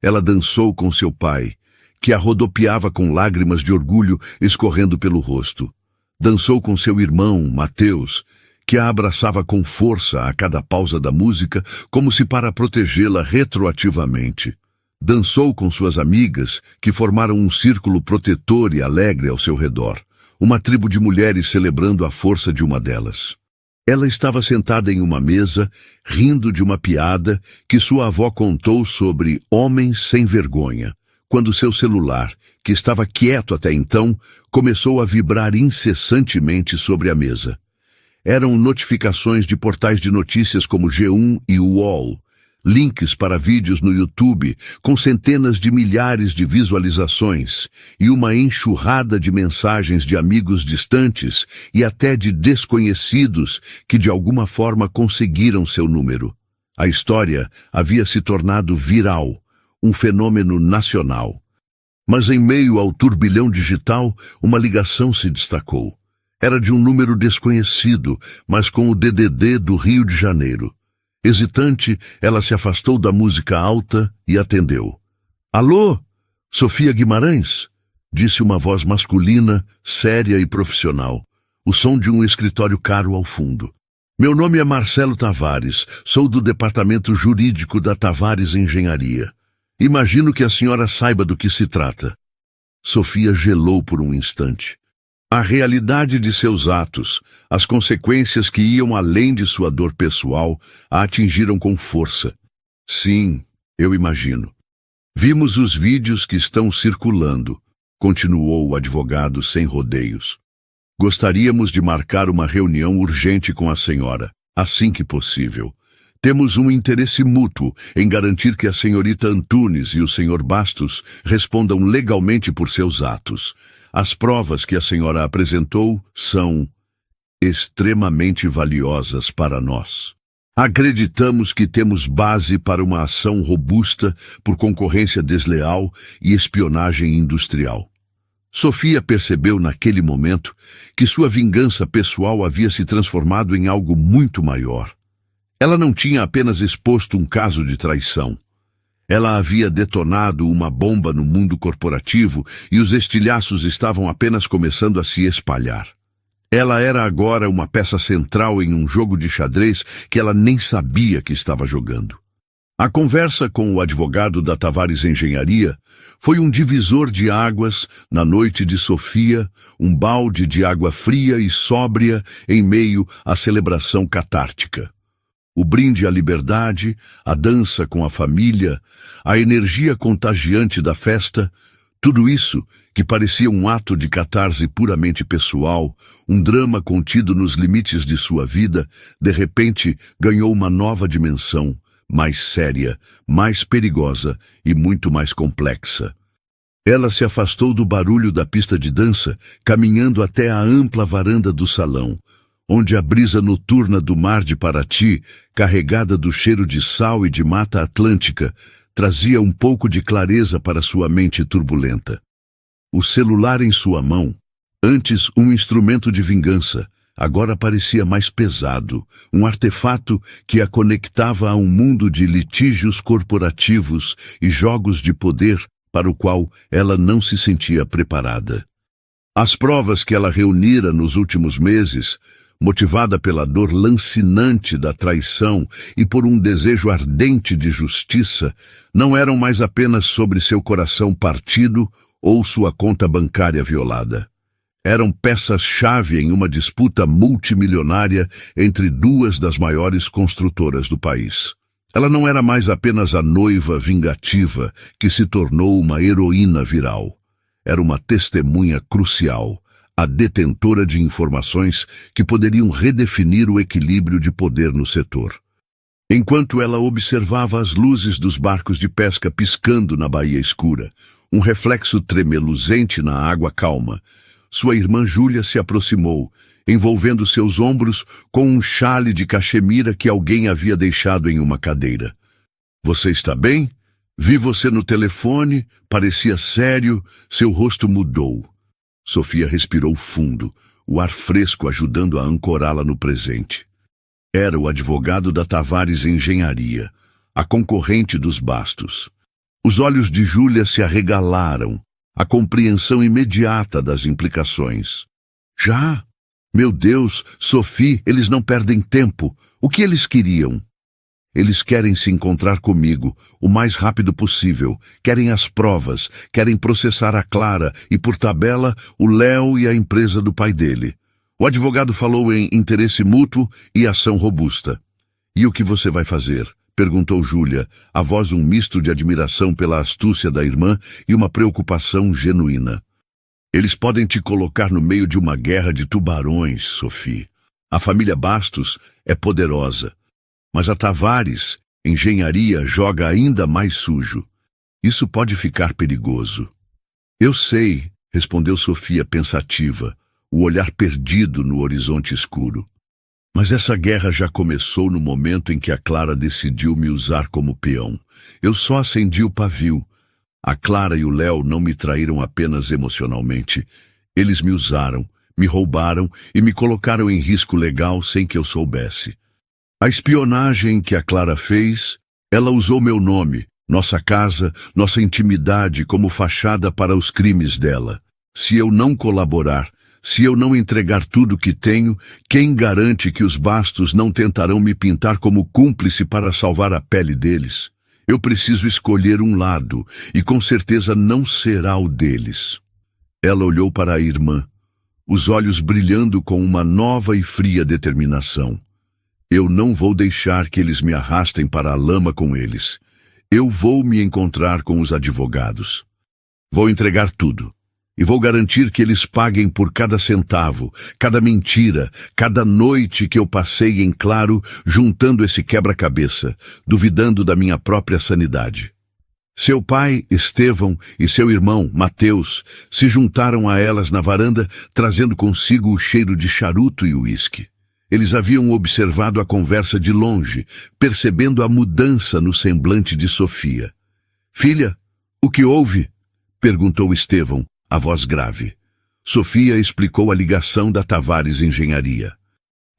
Ela dançou com seu pai, que a rodopiava com lágrimas de orgulho escorrendo pelo rosto. Dançou com seu irmão, Mateus, que a abraçava com força a cada pausa da música, como se para protegê-la retroativamente. Dançou com suas amigas, que formaram um círculo protetor e alegre ao seu redor, uma tribo de mulheres celebrando a força de uma delas. Ela estava sentada em uma mesa, rindo de uma piada que sua avó contou sobre homens sem vergonha, quando seu celular, que estava quieto até então, começou a vibrar incessantemente sobre a mesa. Eram notificações de portais de notícias como G1 e UOL, links para vídeos no YouTube com centenas de milhares de visualizações e uma enxurrada de mensagens de amigos distantes e até de desconhecidos que de alguma forma conseguiram seu número. A história havia se tornado viral, um fenômeno nacional. Mas em meio ao turbilhão digital, uma ligação se destacou. Era de um número desconhecido, mas com o DDD do Rio de Janeiro. Hesitante, ela se afastou da música alta e atendeu. Alô? Sofia Guimarães? Disse uma voz masculina, séria e profissional. O som de um escritório caro ao fundo. Meu nome é Marcelo Tavares, sou do departamento jurídico da Tavares Engenharia. Imagino que a senhora saiba do que se trata. Sofia gelou por um instante. A realidade de seus atos, as consequências que iam além de sua dor pessoal, a atingiram com força. Sim, eu imagino. Vimos os vídeos que estão circulando, continuou o advogado sem rodeios. Gostaríamos de marcar uma reunião urgente com a senhora, assim que possível. Temos um interesse mútuo em garantir que a senhorita Antunes e o senhor Bastos respondam legalmente por seus atos. As provas que a senhora apresentou são extremamente valiosas para nós. Acreditamos que temos base para uma ação robusta por concorrência desleal e espionagem industrial. Sofia percebeu naquele momento que sua vingança pessoal havia se transformado em algo muito maior. Ela não tinha apenas exposto um caso de traição. Ela havia detonado uma bomba no mundo corporativo e os estilhaços estavam apenas começando a se espalhar. Ela era agora uma peça central em um jogo de xadrez que ela nem sabia que estava jogando. A conversa com o advogado da Tavares Engenharia foi um divisor de águas na noite de Sofia, um balde de água fria e sóbria em meio à celebração catártica. O brinde à liberdade, a dança com a família, a energia contagiante da festa, tudo isso, que parecia um ato de catarse puramente pessoal, um drama contido nos limites de sua vida, de repente ganhou uma nova dimensão, mais séria, mais perigosa e muito mais complexa. Ela se afastou do barulho da pista de dança, caminhando até a ampla varanda do salão, onde a brisa noturna do mar de Paraty, carregada do cheiro de sal e de mata atlântica, trazia um pouco de clareza para sua mente turbulenta. O celular em sua mão, antes um instrumento de vingança, agora parecia mais pesado, um artefato que a conectava a um mundo de litígios corporativos e jogos de poder para o qual ela não se sentia preparada. As provas que ela reunira nos últimos meses motivada pela dor lancinante da traição e por um desejo ardente de justiça, não eram mais apenas sobre seu coração partido ou sua conta bancária violada. Eram peças-chave em uma disputa multimilionária entre duas das maiores construtoras do país. Ela não era mais apenas a noiva vingativa que se tornou uma heroína viral. Era uma testemunha crucial, a detentora de informações que poderiam redefinir o equilíbrio de poder no setor. Enquanto ela observava as luzes dos barcos de pesca piscando na baía escura, um reflexo tremeluzente na água calma, sua irmã Júlia se aproximou, envolvendo seus ombros com um xale de cachemira que alguém havia deixado em uma cadeira. "Você está bem? Vi você no telefone, parecia sério, seu rosto mudou." Sofia respirou fundo, o ar fresco ajudando a ancorá-la no presente. Era o advogado da Tavares Engenharia, a concorrente dos Bastos. Os olhos de Júlia se arregalaram, a compreensão imediata das implicações. "Já? Meu Deus, Sophie, eles não perdem tempo. O que eles queriam?" "Eles querem se encontrar comigo o mais rápido possível, querem as provas, querem processar a Clara e, por tabela, o Léo e a empresa do pai dele." O advogado falou em interesse mútuo e ação robusta. "E o que você vai fazer?" perguntou Júlia, a voz um misto de admiração pela astúcia da irmã e uma preocupação genuína. "Eles podem te colocar no meio de uma guerra de tubarões, Sophie. A família Bastos é poderosa, mas a Tavares Engenharia joga ainda mais sujo. Isso pode ficar perigoso." "Eu sei", respondeu Sofia pensativa, o olhar perdido no horizonte escuro. "Mas essa guerra já começou no momento em que a Clara decidiu me usar como peão. Eu só acendi o pavio. A Clara e o Léo não me traíram apenas emocionalmente. Eles me usaram, me roubaram e me colocaram em risco legal sem que eu soubesse. A espionagem que a Clara fez, ela usou meu nome, nossa casa, nossa intimidade como fachada para os crimes dela. Se eu não colaborar, se eu não entregar tudo que tenho, quem garante que os Bastos não tentarão me pintar como cúmplice para salvar a pele deles? Eu preciso escolher um lado, e com certeza não será o deles." Ela olhou para a irmã, os olhos brilhando com uma nova e fria determinação. "Eu não vou deixar que eles me arrastem para a lama com eles. Eu vou me encontrar com os advogados. Vou entregar tudo. E vou garantir que eles paguem por cada centavo, cada mentira, cada noite que eu passei em claro juntando esse quebra-cabeça, duvidando da minha própria sanidade." Seu pai, Estevão, e seu irmão, Mateus, se juntaram a elas na varanda, trazendo consigo o cheiro de charuto e uísque. Eles haviam observado a conversa de longe, percebendo a mudança no semblante de Sofia. "Filha, o que houve?" perguntou Estevão, a voz grave. Sofia explicou a ligação da Tavares Engenharia.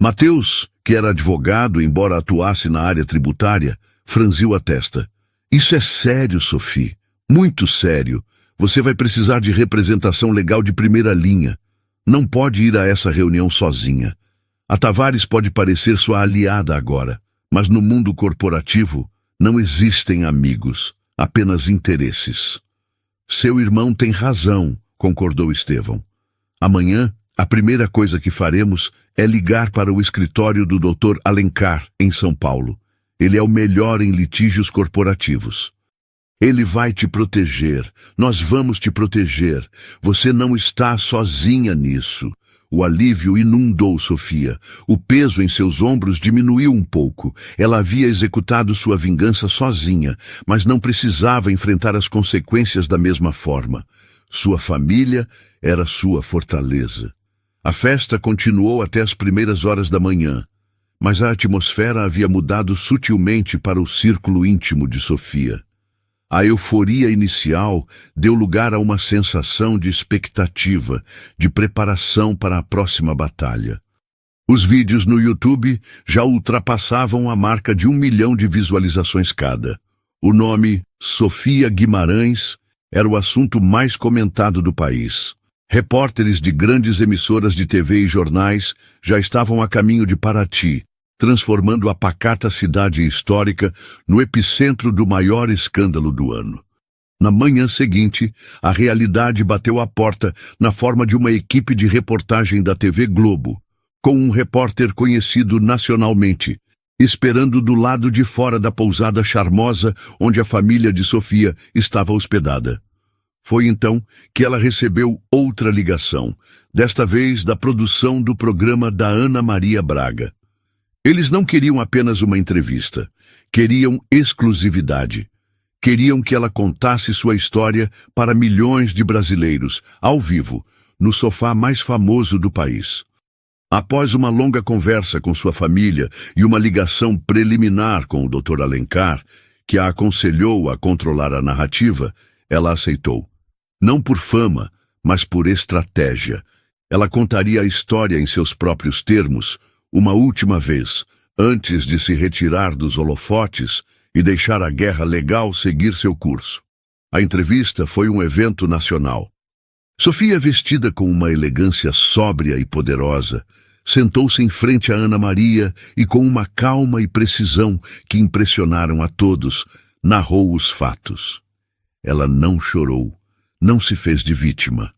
Mateus, que era advogado, embora atuasse na área tributária, franziu a testa. "Isso é sério, Sophie. Muito sério. Você vai precisar de representação legal de primeira linha. Não pode ir a essa reunião sozinha. A Tavares pode parecer sua aliada agora, mas no mundo corporativo não existem amigos, apenas interesses." "Seu irmão tem razão", concordou Estevão. "Amanhã, a primeira coisa que faremos é ligar para o escritório do Dr. Alencar, em São Paulo. Ele é o melhor em litígios corporativos. Ele vai te proteger. Nós vamos te proteger. Você não está sozinha nisso." O alívio inundou Sofia. O peso em seus ombros diminuiu um pouco. Ela havia executado sua vingança sozinha, mas não precisava enfrentar as consequências da mesma forma. Sua família era sua fortaleza. A festa continuou até as primeiras horas da manhã, mas a atmosfera havia mudado sutilmente para o círculo íntimo de Sofia. A euforia inicial deu lugar a uma sensação de expectativa, de preparação para a próxima batalha. Os vídeos no YouTube já ultrapassavam a marca de 1 milhão de visualizações cada. O nome Sofia Guimarães era o assunto mais comentado do país. Repórteres de grandes emissoras de TV e jornais já estavam a caminho de Paraty, transformando a pacata cidade histórica no epicentro do maior escândalo do ano. Na manhã seguinte, a realidade bateu à porta na forma de uma equipe de reportagem da TV Globo, com um repórter conhecido nacionalmente, esperando do lado de fora da pousada charmosa onde a família de Sofia estava hospedada. Foi então que ela recebeu outra ligação, desta vez da produção do programa da Ana Maria Braga. Eles não queriam apenas uma entrevista, queriam exclusividade. Queriam que ela contasse sua história para milhões de brasileiros, ao vivo, no sofá mais famoso do país. Após uma longa conversa com sua família e uma ligação preliminar com o Dr. Alencar, que a aconselhou a controlar a narrativa, ela aceitou. Não por fama, mas por estratégia. Ela contaria a história em seus próprios termos, uma última vez, antes de se retirar dos holofotes e deixar a guerra legal seguir seu curso. A entrevista foi um evento nacional. Sofia, vestida com uma elegância sóbria e poderosa, sentou-se em frente a Ana Maria e, com uma calma e precisão que impressionaram a todos, narrou os fatos. Ela não chorou, não se fez de vítima.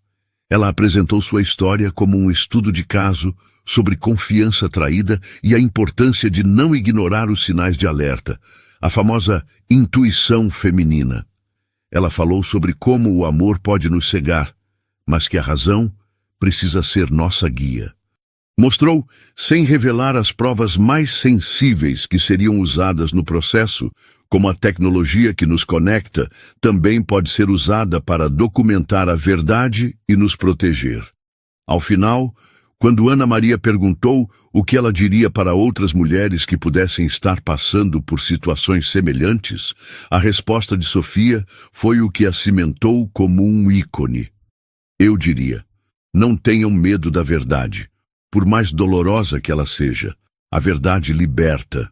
Ela apresentou sua história como um estudo de caso sobre confiança traída e a importância de não ignorar os sinais de alerta, a famosa intuição feminina. Ela falou sobre como o amor pode nos cegar, mas que a razão precisa ser nossa guia. Mostrou, sem revelar as provas mais sensíveis que seriam usadas no processo, como a tecnologia que nos conecta também pode ser usada para documentar a verdade e nos proteger. Ao final, quando Ana Maria perguntou o que ela diria para outras mulheres que pudessem estar passando por situações semelhantes, a resposta de Sofia foi o que a cimentou como um ícone. Eu diria, não tenham medo da verdade, por mais dolorosa que ela seja. A verdade liberta.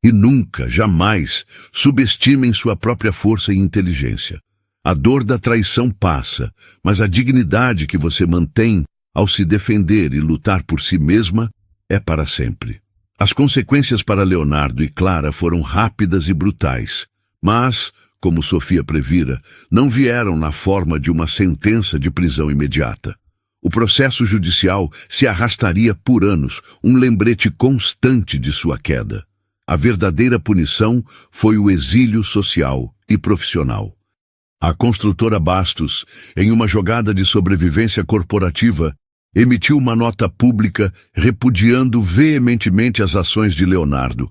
E nunca, jamais, subestimem sua própria força e inteligência. A dor da traição passa, mas a dignidade que você mantém ao se defender e lutar por si mesma é para sempre. As consequências para Leonardo e Clara foram rápidas e brutais, mas, como Sofia previra, não vieram na forma de uma sentença de prisão imediata. O processo judicial se arrastaria por anos, um lembrete constante de sua queda. A verdadeira punição foi o exílio social e profissional. A construtora Bastos, em uma jogada de sobrevivência corporativa, emitiu uma nota pública repudiando veementemente as ações de Leonardo,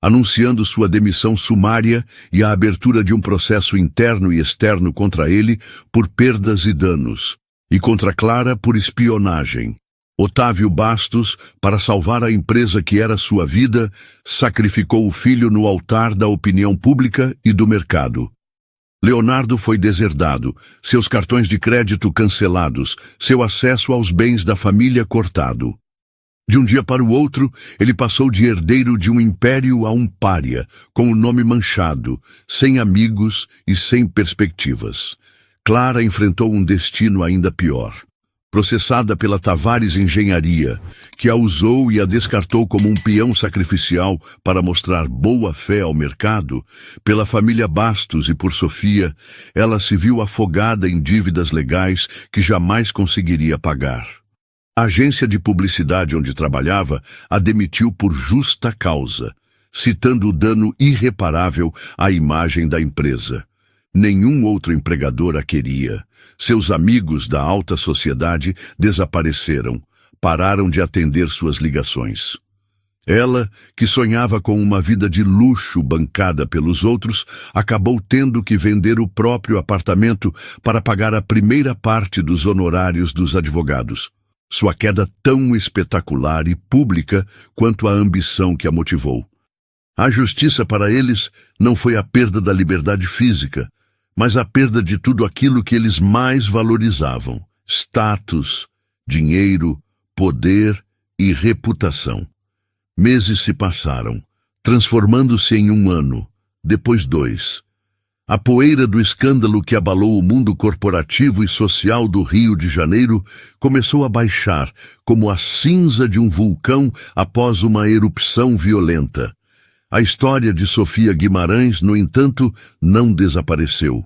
anunciando sua demissão sumária e a abertura de um processo interno e externo contra ele por perdas e danos, e contra Clara por espionagem. Otávio Bastos, para salvar a empresa que era sua vida, sacrificou o filho no altar da opinião pública e do mercado. Leonardo foi deserdado, seus cartões de crédito cancelados, seu acesso aos bens da família cortado. De um dia para o outro, ele passou de herdeiro de um império a um pária, com o nome manchado, sem amigos e sem perspectivas. Clara enfrentou um destino ainda pior. Processada pela Tavares Engenharia, que a usou e a descartou como um peão sacrificial para mostrar boa-fé ao mercado, pela família Bastos e por Sofia, ela se viu afogada em dívidas legais que jamais conseguiria pagar. A agência de publicidade onde trabalhava a demitiu por justa causa, citando o dano irreparável à imagem da empresa. Nenhum outro empregador a queria. Seus amigos da alta sociedade desapareceram, pararam de atender suas ligações. Ela, que sonhava com uma vida de luxo bancada pelos outros, acabou tendo que vender o próprio apartamento para pagar a primeira parte dos honorários dos advogados. Sua queda tão espetacular e pública quanto a ambição que a motivou. A justiça para eles não foi a perda da liberdade física, mas a perda de tudo aquilo que eles mais valorizavam: status, dinheiro, poder e reputação. Meses se passaram, transformando-se em um ano, depois 2. A poeira do escândalo que abalou o mundo corporativo e social do Rio de Janeiro começou a baixar, como a cinza de um vulcão após uma erupção violenta. A história de Sofia Guimarães, no entanto, não desapareceu.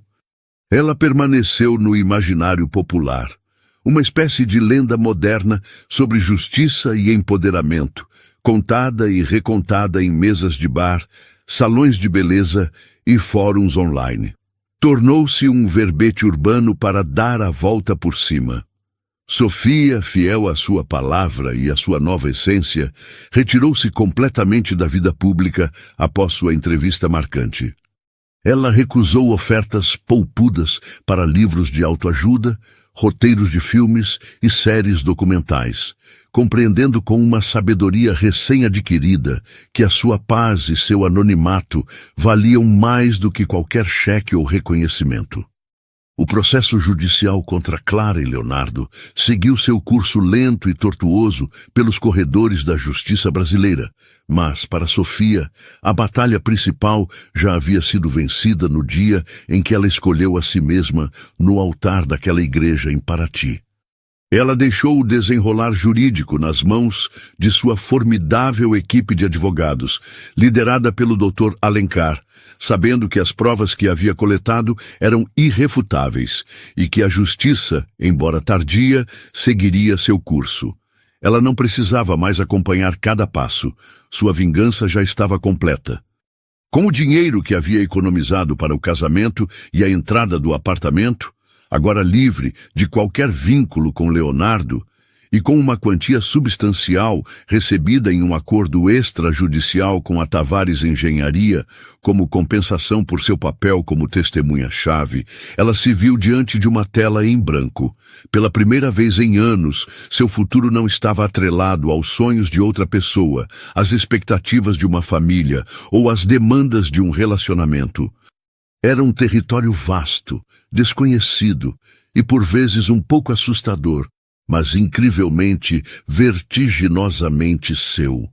Ela permaneceu no imaginário popular, uma espécie de lenda moderna sobre justiça e empoderamento, contada e recontada em mesas de bar, salões de beleza e fóruns online. Tornou-se um verbete urbano para dar a volta por cima. Sofia, fiel à sua palavra e à sua nova essência, retirou-se completamente da vida pública após sua entrevista marcante. Ela recusou ofertas poupudas para livros de autoajuda, roteiros de filmes e séries documentais, compreendendo com uma sabedoria recém-adquirida que a sua paz e seu anonimato valiam mais do que qualquer cheque ou reconhecimento. O processo judicial contra Clara e Leonardo seguiu seu curso lento e tortuoso pelos corredores da justiça brasileira, mas, para Sofia, a batalha principal já havia sido vencida no dia em que ela escolheu a si mesma no altar daquela igreja em Paraty. Ela deixou o desenrolar jurídico nas mãos de sua formidável equipe de advogados, liderada pelo Dr. Alencar, sabendo que as provas que havia coletado eram irrefutáveis e que a justiça, embora tardia, seguiria seu curso. Ela não precisava mais acompanhar cada passo. Sua vingança já estava completa. Com o dinheiro que havia economizado para o casamento e a entrada do apartamento, agora livre de qualquer vínculo com Leonardo, e com uma quantia substancial recebida em um acordo extrajudicial com a Tavares Engenharia como compensação por seu papel como testemunha-chave, ela se viu diante de uma tela em branco. Pela primeira vez em anos, seu futuro não estava atrelado aos sonhos de outra pessoa, às expectativas de uma família ou às demandas de um relacionamento. Era um território vasto, desconhecido e por vezes um pouco assustador, mas incrivelmente, vertiginosamente seu.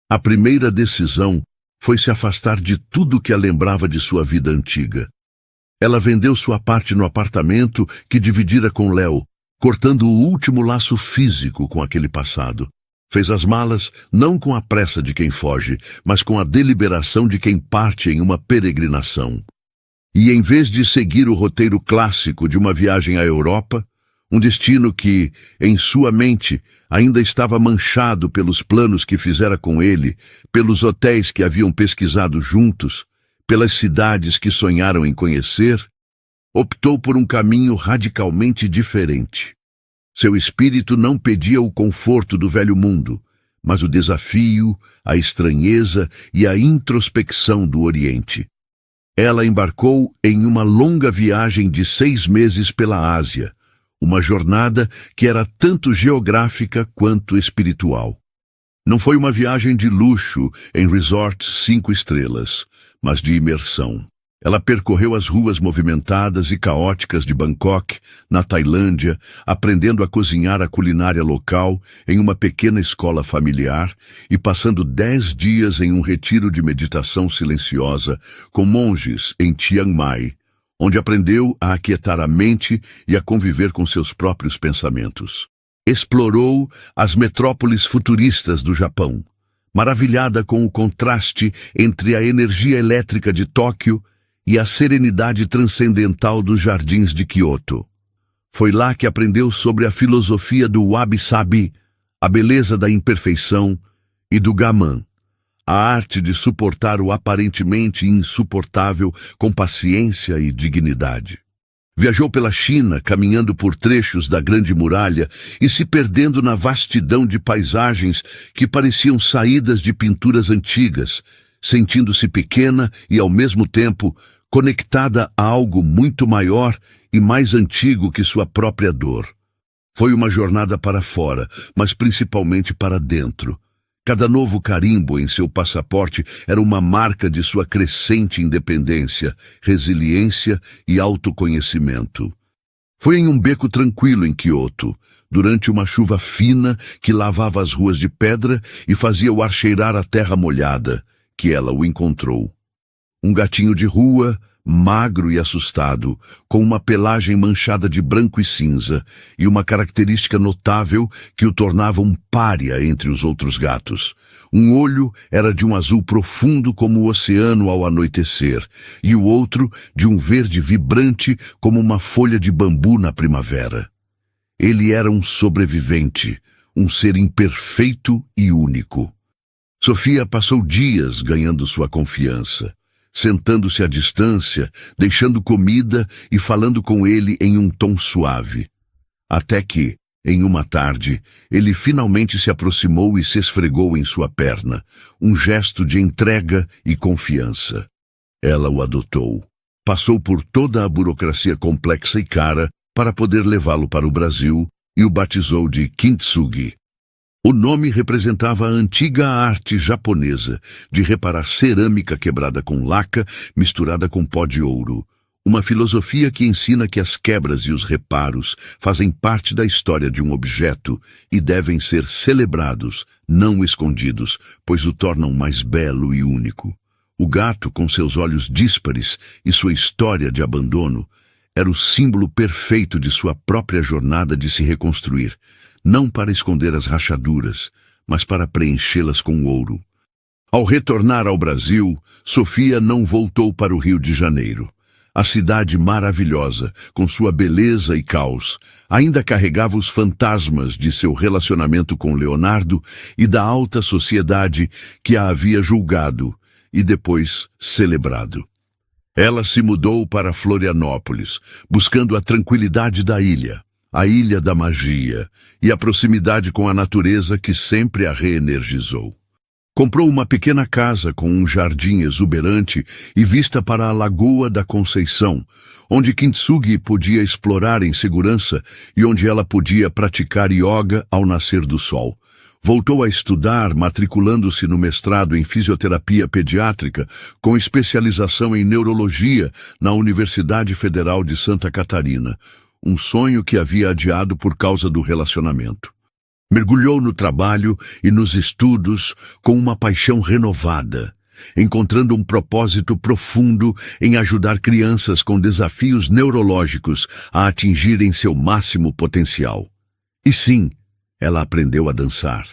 A primeira decisão foi se afastar de tudo que a lembrava de sua vida antiga. Ela vendeu sua parte no apartamento que dividira com Léo, cortando o último laço físico com aquele passado. Fez as malas não com a pressa de quem foge, mas com a deliberação de quem parte em uma peregrinação. E em vez de seguir o roteiro clássico de uma viagem à Europa, um destino que, em sua mente, ainda estava manchado pelos planos que fizera com ele, pelos hotéis que haviam pesquisado juntos, pelas cidades que sonharam em conhecer, optou por um caminho radicalmente diferente. Seu espírito não pedia o conforto do velho mundo, mas o desafio, a estranheza e a introspecção do Oriente. Ela embarcou em uma longa viagem de 6 meses pela Ásia, uma jornada que era tanto geográfica quanto espiritual. Não foi uma viagem de luxo em resort 5 estrelas, mas de imersão. Ela percorreu as ruas movimentadas e caóticas de Bangkok, na Tailândia, aprendendo a cozinhar a culinária local em uma pequena escola familiar e passando 10 dias em um retiro de meditação silenciosa com monges em Chiang Mai, onde aprendeu a aquietar a mente e a conviver com seus próprios pensamentos. Explorou as metrópoles futuristas do Japão, maravilhada com o contraste entre a energia elétrica de Tóquio e a serenidade transcendental dos jardins de Kyoto. Foi lá que aprendeu sobre a filosofia do wabi-sabi, a beleza da imperfeição, e do Gaman, a arte de suportar o aparentemente insuportável com paciência e dignidade. Viajou pela China, caminhando por trechos da Grande Muralha e se perdendo na vastidão de paisagens que pareciam saídas de pinturas antigas, sentindo-se pequena e, ao mesmo tempo, conectada a algo muito maior e mais antigo que sua própria dor. Foi uma jornada para fora, mas principalmente para dentro. Cada novo carimbo em seu passaporte era uma marca de sua crescente independência, resiliência e autoconhecimento. Foi em um beco tranquilo em Kyoto, durante uma chuva fina que lavava as ruas de pedra e fazia o ar cheirar a terra molhada, que ela o encontrou. Um gatinho de rua, magro e assustado, com uma pelagem manchada de branco e cinza, e uma característica notável que o tornava um pária entre os outros gatos. Um olho era de um azul profundo como o oceano ao anoitecer, e o outro de um verde vibrante como uma folha de bambu na primavera. Ele era um sobrevivente, um ser imperfeito e único. Sofia passou dias ganhando sua confiança, sentando-se à distância, deixando comida e falando com ele em um tom suave. Até que, em uma tarde, ele finalmente se aproximou e se esfregou em sua perna, um gesto de entrega e confiança. Ela o adotou. Passou por toda a burocracia complexa e cara para poder levá-lo para o Brasil e o batizou de Kintsugi. O nome representava a antiga arte japonesa de reparar cerâmica quebrada com laca misturada com pó de ouro, uma filosofia que ensina que as quebras e os reparos fazem parte da história de um objeto e devem ser celebrados, não escondidos, pois o tornam mais belo e único. O gato, com seus olhos díspares e sua história de abandono, era o símbolo perfeito de sua própria jornada de se reconstruir, não para esconder as rachaduras, mas para preenchê-las com ouro. Ao retornar ao Brasil, Sofia não voltou para o Rio de Janeiro. A cidade maravilhosa, com sua beleza e caos, ainda carregava os fantasmas de seu relacionamento com Leonardo e da alta sociedade que a havia julgado e depois celebrado. Ela se mudou para Florianópolis, buscando a tranquilidade da ilha, a ilha da magia e a proximidade com a natureza que sempre a reenergizou. Comprou uma pequena casa com um jardim exuberante e vista para a Lagoa da Conceição, onde Kintsugi podia explorar em segurança e onde ela podia praticar yoga ao nascer do sol. Voltou a estudar, matriculando-se no mestrado em fisioterapia pediátrica, com especialização em neurologia na Universidade Federal de Santa Catarina, um sonho que havia adiado por causa do relacionamento. Mergulhou no trabalho e nos estudos com uma paixão renovada, encontrando um propósito profundo em ajudar crianças com desafios neurológicos a atingirem seu máximo potencial. E sim, ela aprendeu a dançar.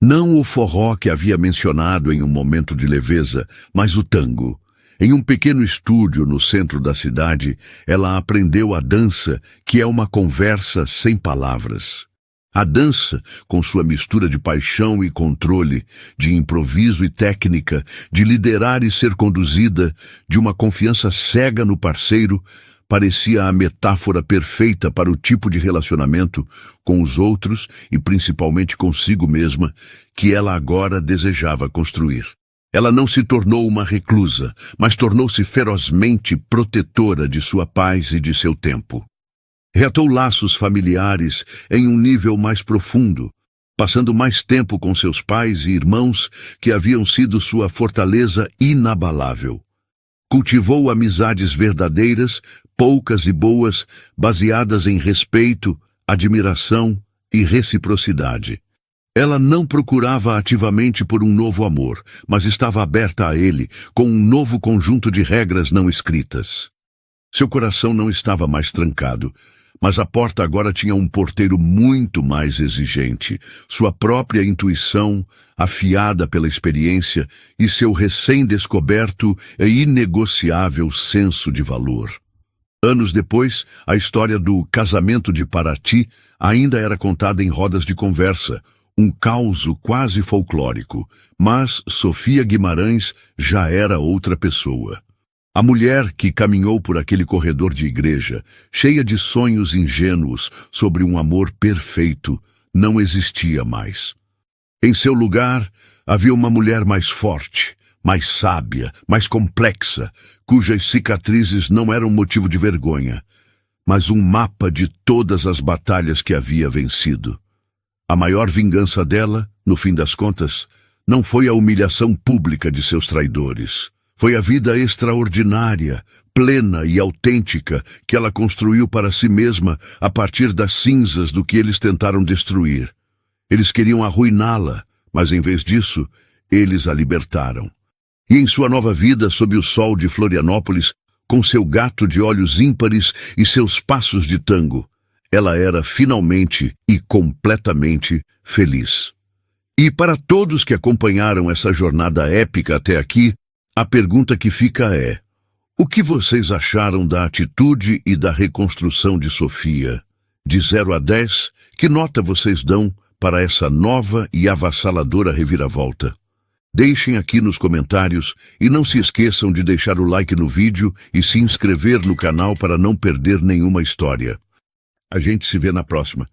Não o forró que havia mencionado em um momento de leveza, mas o tango. Em um pequeno estúdio no centro da cidade, ela aprendeu a dança, que é uma conversa sem palavras. A dança, com sua mistura de paixão e controle, de improviso e técnica, de liderar e ser conduzida, de uma confiança cega no parceiro, parecia a metáfora perfeita para o tipo de relacionamento com os outros e principalmente consigo mesma que ela agora desejava construir. Ela não se tornou uma reclusa, mas tornou-se ferozmente protetora de sua paz e de seu tempo. Reatou laços familiares em um nível mais profundo, passando mais tempo com seus pais e irmãos que haviam sido sua fortaleza inabalável. Cultivou amizades verdadeiras, poucas e boas, baseadas em respeito, admiração e reciprocidade. Ela não procurava ativamente por um novo amor, mas estava aberta a ele, com um novo conjunto de regras não escritas. Seu coração não estava mais trancado, mas a porta agora tinha um porteiro muito mais exigente, sua própria intuição, afiada pela experiência, e seu recém-descoberto e inegociável senso de valor. Anos depois, a história do casamento de Paraty ainda era contada em rodas de conversa, um causo quase folclórico, mas Sofia Guimarães já era outra pessoa. A mulher que caminhou por aquele corredor de igreja, cheia de sonhos ingênuos sobre um amor perfeito, não existia mais. Em seu lugar, havia uma mulher mais forte, mais sábia, mais complexa, cujas cicatrizes não eram motivo de vergonha, mas um mapa de todas as batalhas que havia vencido. A maior vingança dela, no fim das contas, não foi a humilhação pública de seus traidores. Foi a vida extraordinária, plena e autêntica que ela construiu para si mesma a partir das cinzas do que eles tentaram destruir. Eles queriam arruiná-la, mas em vez disso, eles a libertaram. E em sua nova vida, sob o sol de Florianópolis, com seu gato de olhos ímpares e seus passos de tango. Ela era finalmente e completamente feliz. E para todos que acompanharam essa jornada épica até aqui, a pergunta que fica é: o que vocês acharam da atitude e da reconstrução de Sofia? De 0 a 10, que nota vocês dão para essa nova e avassaladora reviravolta? Deixem aqui nos comentários e não se esqueçam de deixar o like no vídeo e se inscrever no canal para não perder nenhuma história. A gente se vê na próxima.